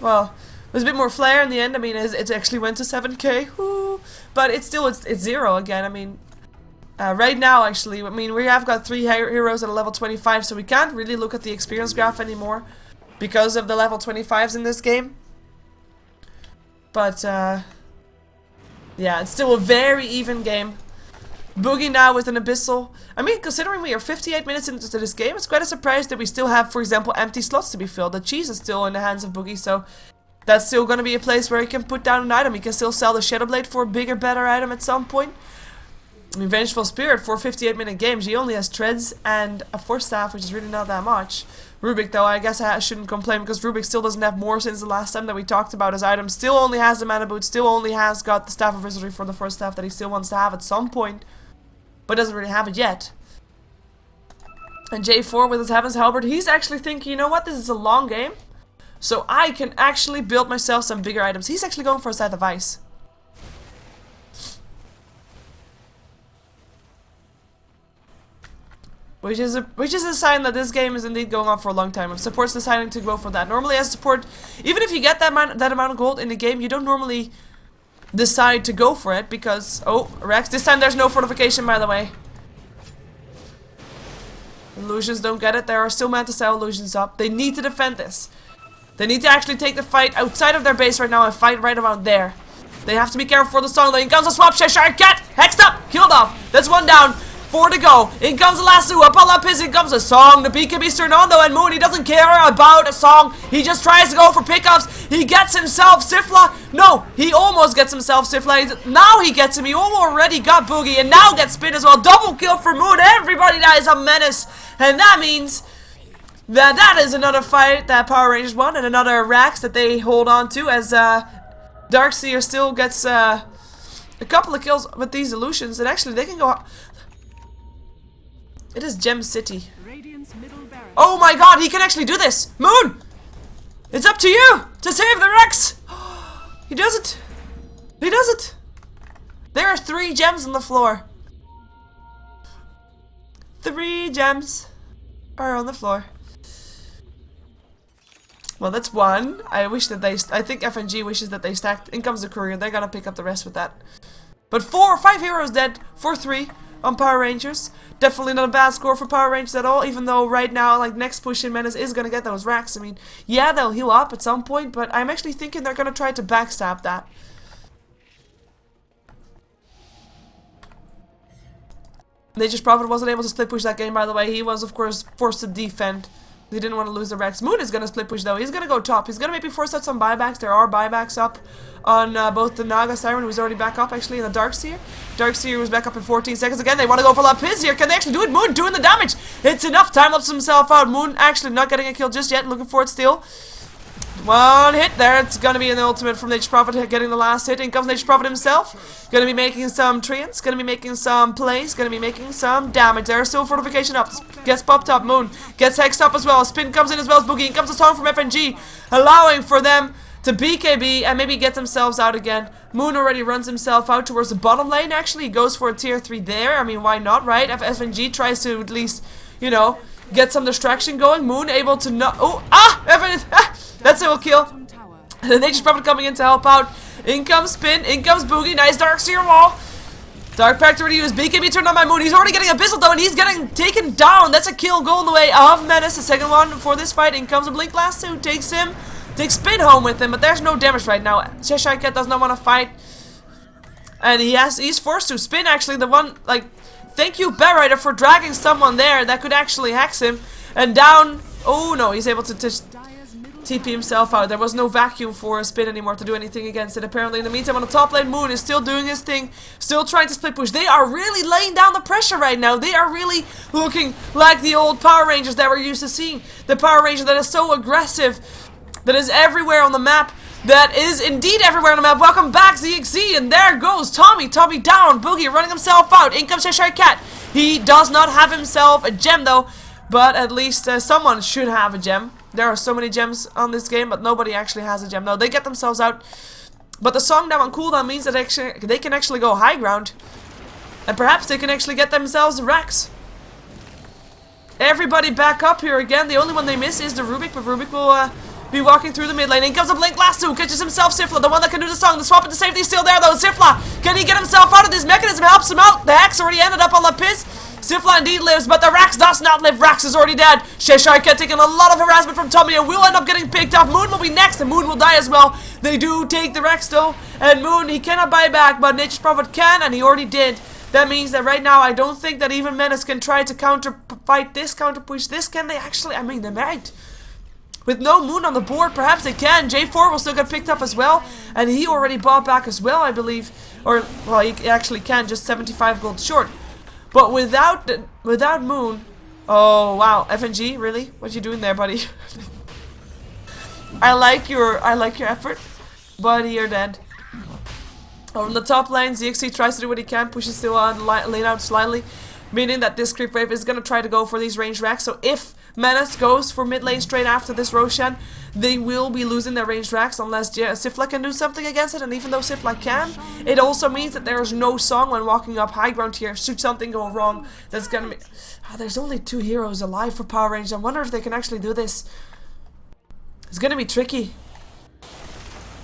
well, there's a bit more flair in the end. I mean, it actually went to 7K, woo, but it's still, it's 0 again. I mean, right now actually, I mean, we have got 3 heroes at a level 25, so we can't really look at the experience graph anymore because of the level 25s in this game. But, yeah, it's still a very even game. Boogie now with an Abyssal. I mean, considering we are 58 minutes into this game, it's quite a surprise that we still have, for example, empty slots to be filled. The cheese is still in the hands of Boogie, so that's still going to be a place where he can put down an item. He can still sell the Shadow Blade for a bigger, better item at some point. I mean, Vengeful Spirit for 58-minute games, he only has Treads and a Force Staff, which is really not that much. Rubik, though, I guess I shouldn't complain because Rubik still doesn't have more since the last time that we talked about his items. Still only has the Mana Boot, still only has got the Staff of Wizardry for the Force Staff that he still wants to have at some point, but doesn't really have it yet. And J4 with his Heaven's Halberd, he's actually thinking, you know what, this is a long game, so I can actually build myself some bigger items. He's actually going for a Scythe of Ice. Which is a sign that this game is indeed going on for a long time. If support's deciding to go for that. Normally as support, even if you get that amount of gold in the game, you don't normally decide to go for it because, oh, Rex, this time there's no fortification, by the way. Illusions don't get it. There are still Mantis Cell illusions up. They need to defend this. They need to actually take the fight outside of their base right now and fight right around there. They have to be careful for the song. In comes a swap Cheshire Cat. Hexed up. Killed off. That's one down. 4 to go. In comes the lasso. Up on that piss. In comes a song. The beat can be turned on though. And Moon, he doesn't care about a song. He just tries to go for pickups. He gets himself Sifla. No, he almost gets himself Sifla. Now he gets him. He already got Boogie. And now gets Spin as well. Double kill for Moon. Everybody dies on Menace. And that means that is another fight that Power Rangers won. And another Rax that they hold on to. As Darkseer still gets a couple of kills with these illusions. And actually they can go... It is Gem City. Oh my god, he can actually do this! Moon! It's up to you to save the Rex! He does it! He does it! There are 3 gems on the floor. 3 gems are on the floor. Well, that's 1. I wish that I think FNG wishes that they stacked. In comes the courier, they're gonna pick up the rest with that. But 5 heroes dead for 3 on Power Rangers. Definitely not a bad score for Power Rangers at all, even though right now, like, next push in Menace is gonna get those racks. I mean, yeah, they'll heal up at some point, but I'm actually thinking they're gonna try to backstab that. Nature's Prophet wasn't able to split push that game, by the way. He was, of course, forced to defend. He didn't want to lose the Rex. Moon is gonna split push, though. He's gonna go top. He's gonna maybe force out some buybacks. There are buybacks up on both the Naga Siren, who's already back up, actually, and the Darkseer. Darkseer was back up in 14 seconds. Again, they want to go for Lapiz here. Can they actually do it? Moon doing the damage. It's enough. Time lapse himself out. Moon actually not getting a kill just yet. Looking for it still. One hit there. It's gonna be an ultimate from Nature's Prophet getting the last hit. In comes Nature's Prophet himself. Gonna be making some treants. Gonna be making some plays. Gonna be making some damage there. Still fortification up. Gets popped up. Moon gets hexed up as well. Spin comes in as well as Boogie. In comes a song from FNG, allowing for them to BKB and maybe get themselves out again. Moon already runs himself out towards the bottom lane. Actually, he goes for a tier 3 there. I mean, why not, right? If FNG tries to at least, you know, get some distraction going. Moon able to not. Oh, that's a kill. The Nature's Prophet coming in to help out. In comes Spin. In comes Boogie. Nice Darkseer wall. Dark Pact already used. BKB turned on by Moon. He's already getting Abyssal though, and he's getting taken down. That's a kill going the way of Menace. The second one for this fight. In comes a Blink last two. Takes Spin home with him, but there's no damage right now. Cheshire Cat does not want to fight. And he's forced to. Spin actually the one, like, thank you Barrider for dragging someone there that could actually hex him. And down, oh no, he's able to TP himself out. There was no vacuum for Spin anymore to do anything against it. Apparently in the meantime on the top lane, Moon is still doing his thing. Still trying to split push. They are really laying down the pressure right now. They are really looking like the old Power Rangers that we're used to seeing. The Power Ranger that is so aggressive, that is everywhere on the map. That is indeed everywhere on the map. Welcome back, ZXZ. And there goes Tommy. Tommy down. Boogie running himself out. In comes Cheshire Cat. He does not have himself a gem though. But at least someone should have a gem. There are so many gems on this game, but nobody actually has a gem. No, they get themselves out. But the song down on cooldown means that they can actually go high ground. And perhaps they can actually get themselves Rex. Everybody back up here again. The only one they miss is the Rubik, but Rubik will be walking through the mid lane. In comes a Blink last two, catches himself Sifla, the one that can do the song. The swap into safety is still there though. Sifla, can he get himself out of this mechanism? Helps him out. The hex already ended up on Lapis. Sifla indeed lives, but the Rax does not live. Rax is already dead. Cheshire Cat taking a lot of harassment from Tommy and will end up getting picked off. Moon will be next and Moon will die as well. They do take the Rex though, and Moon, he cannot buy back, but Nature's Prophet can, and he already did. That means that right now I don't think that even Menace can try to counter fight this, counter push this. Can they actually? I mean, they might. With no Moon on the board, perhaps they can. J4 will still get picked up as well, and he already bought back as well, I believe. Or, well, he actually can, just 75 gold short. But without Moon, oh wow, FNG, really? What you doing there, buddy? I like your effort, but you're dead. On the top lane, ZXC tries to do what he can, pushes still on lane out slightly, meaning that this creep wave is gonna try to go for these range racks. So if Menace goes for mid lane straight after this Roshan, they will be losing their ranged racks unless Sifla can do something against it. And even though Sifla can, it also means that there is no song when walking up high ground here. Should something go wrong, that's gonna be... there's only 2 heroes alive for Power Rangers. I wonder if they can actually do this. It's gonna be tricky.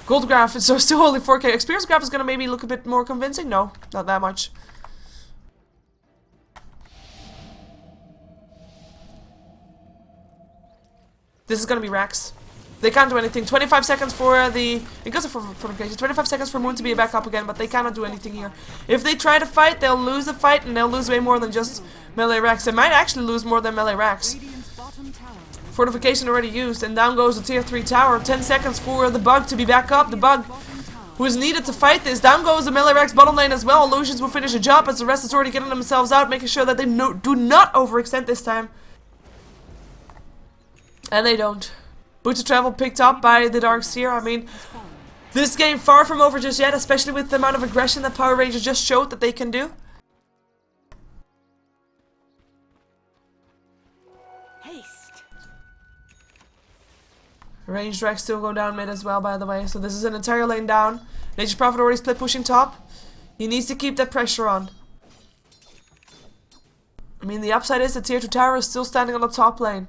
Gold graph is still only 4k. Experience graph is gonna maybe look a bit more convincing. No, not that much. This is gonna be Rex. They can't do anything. 25 seconds for the... Because of fortification. 25 seconds for Moon to be back up again, but they cannot do anything here. If they try to fight, they'll lose the fight, and they'll lose way more than just melee Rex. They might actually lose more than melee Rex. Fortification already used, and down goes the tier 3 tower. 10 seconds for the Bug to be back up. The Bug, who is needed to fight this. Down goes the melee Rex bottom lane as well. Illusions will finish the job, as the rest is already getting themselves out, making sure that they do not overextend this time. And they don't. Boot to Travel picked up by the Darkseer. I mean, this game far from over just yet, especially with the amount of aggression that Power Rangers just showed that they can do. Haste. Ranged Rex still go down mid as well, by the way. So this is an entire lane down. Nature's Prophet already split pushing top. He needs to keep that pressure on. I mean, the upside is the tier 2 tower is still standing on the top lane.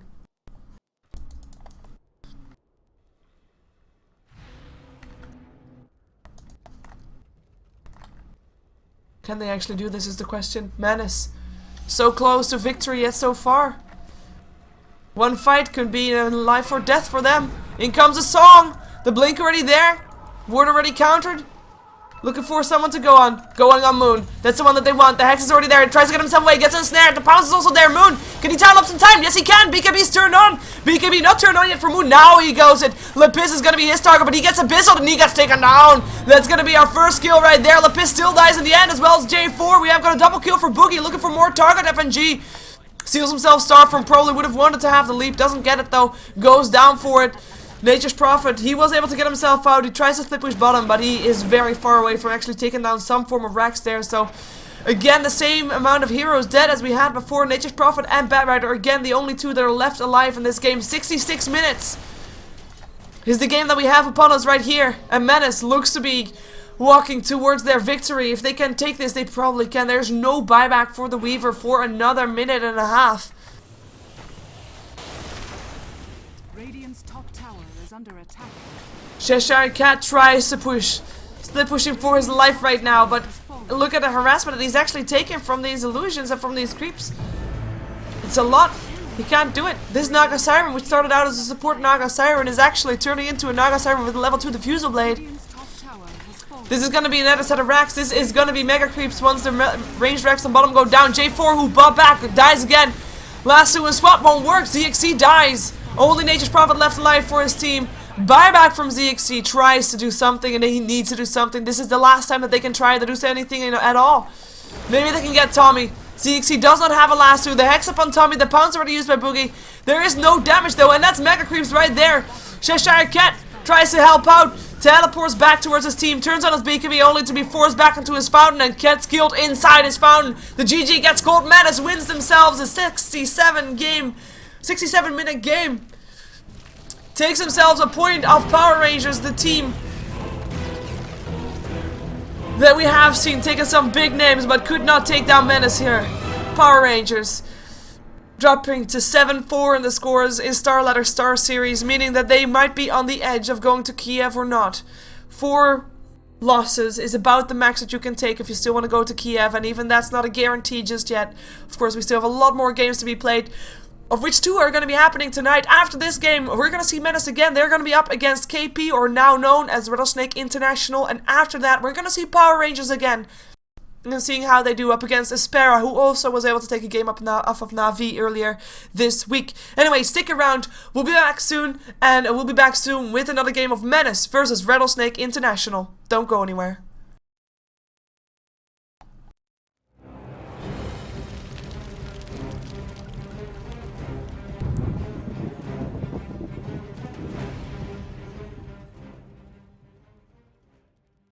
Can they actually do this is the question. Menace. So close to victory yet so far. One fight could be a life or death for them. In comes a song. The blink already there. Ward already countered. Looking for someone to go on. Going on Moon. That's the one that they want. The Hex is already there. He tries to get himself away. Gets ensnared. The pounce is also there. Moon. Can he time up some time? Yes, he can. BKB's turned on. BKB not turned on yet for Moon. Now he goes it. Lapis is going to be his target, but he gets Abyssal and he gets taken down. That's going to be our first kill right there. Lapis still dies in the end as well as J4. We have got a double kill for Boogie. Looking for more target. FNG seals himself star from. Probably would have wanted to have the leap. Doesn't get it though. Goes down for it. Nature's Prophet, he was able to get himself out. He tries to split push bottom, but he is very far away from actually taking down some form of Rex there. So, again, the same amount of heroes dead as we had before. Nature's Prophet and Batrider, again, the only two that are left alive in this game. 66 minutes is the game that we have upon us right here. And Menace looks to be walking towards their victory. If they can take this, they probably can. There's no buyback for the Weaver for another minute and a half. Radiant's top tower is under attack. Cheshire Cat tries to push. Split pushing for his life right now, but look at the harassment that he's actually taking from these illusions and from these creeps. It's a lot. He can't do it. This Naga Siren, which started out as a support Naga Siren, is actually turning into a Naga Siren with a level 2 Diffusal Blade. Radiant's top tower has fallen. This is going to be another set of Rex. This is going to be Mega Creeps once the ranged Rex on bottom go down. J4 who bought back, dies again. Lasso and swap won't work. ZXC dies. Only Nature's Prophet left alive for his team. Buyback from ZXC tries to do something, and he needs to do something. This is the last time that they can try to do anything at all. Maybe they can get Tommy. ZXC does not have a lasso. The Hex up on Tommy. The pound's already used by Boogie. There is no damage though, and that's Mega Creeps right there. Cheshire Cat tries to help out. Teleports back towards his team. Turns on his BKB only to be forced back into his fountain, and gets killed inside his fountain. The GG gets called. Menace wins themselves a 67-minute game. Takes themselves a point of Power Rangers, the team that we have seen taking some big names but could not take down Menace here. Power Rangers dropping to 7-4 in the scores in StarSeries, meaning that they might be on the edge of going to Kiev or not. 4 losses is about the max that you can take if you still want to go to Kiev, and even that's not a guarantee just yet. Of course, we still have a lot more games to be played, of which 2 are going to be happening tonight. After this game, we're going to see Menace again. They're going to be up against KP, or now known as Rattlesnake International. And after that, we're going to see Power Rangers again. And seeing how they do up against Espera, who also was able to take a game off of Na'Vi earlier this week. Anyway, stick around. We'll be back soon. And we'll be back soon with another game of Menace versus Rattlesnake International. Don't go anywhere.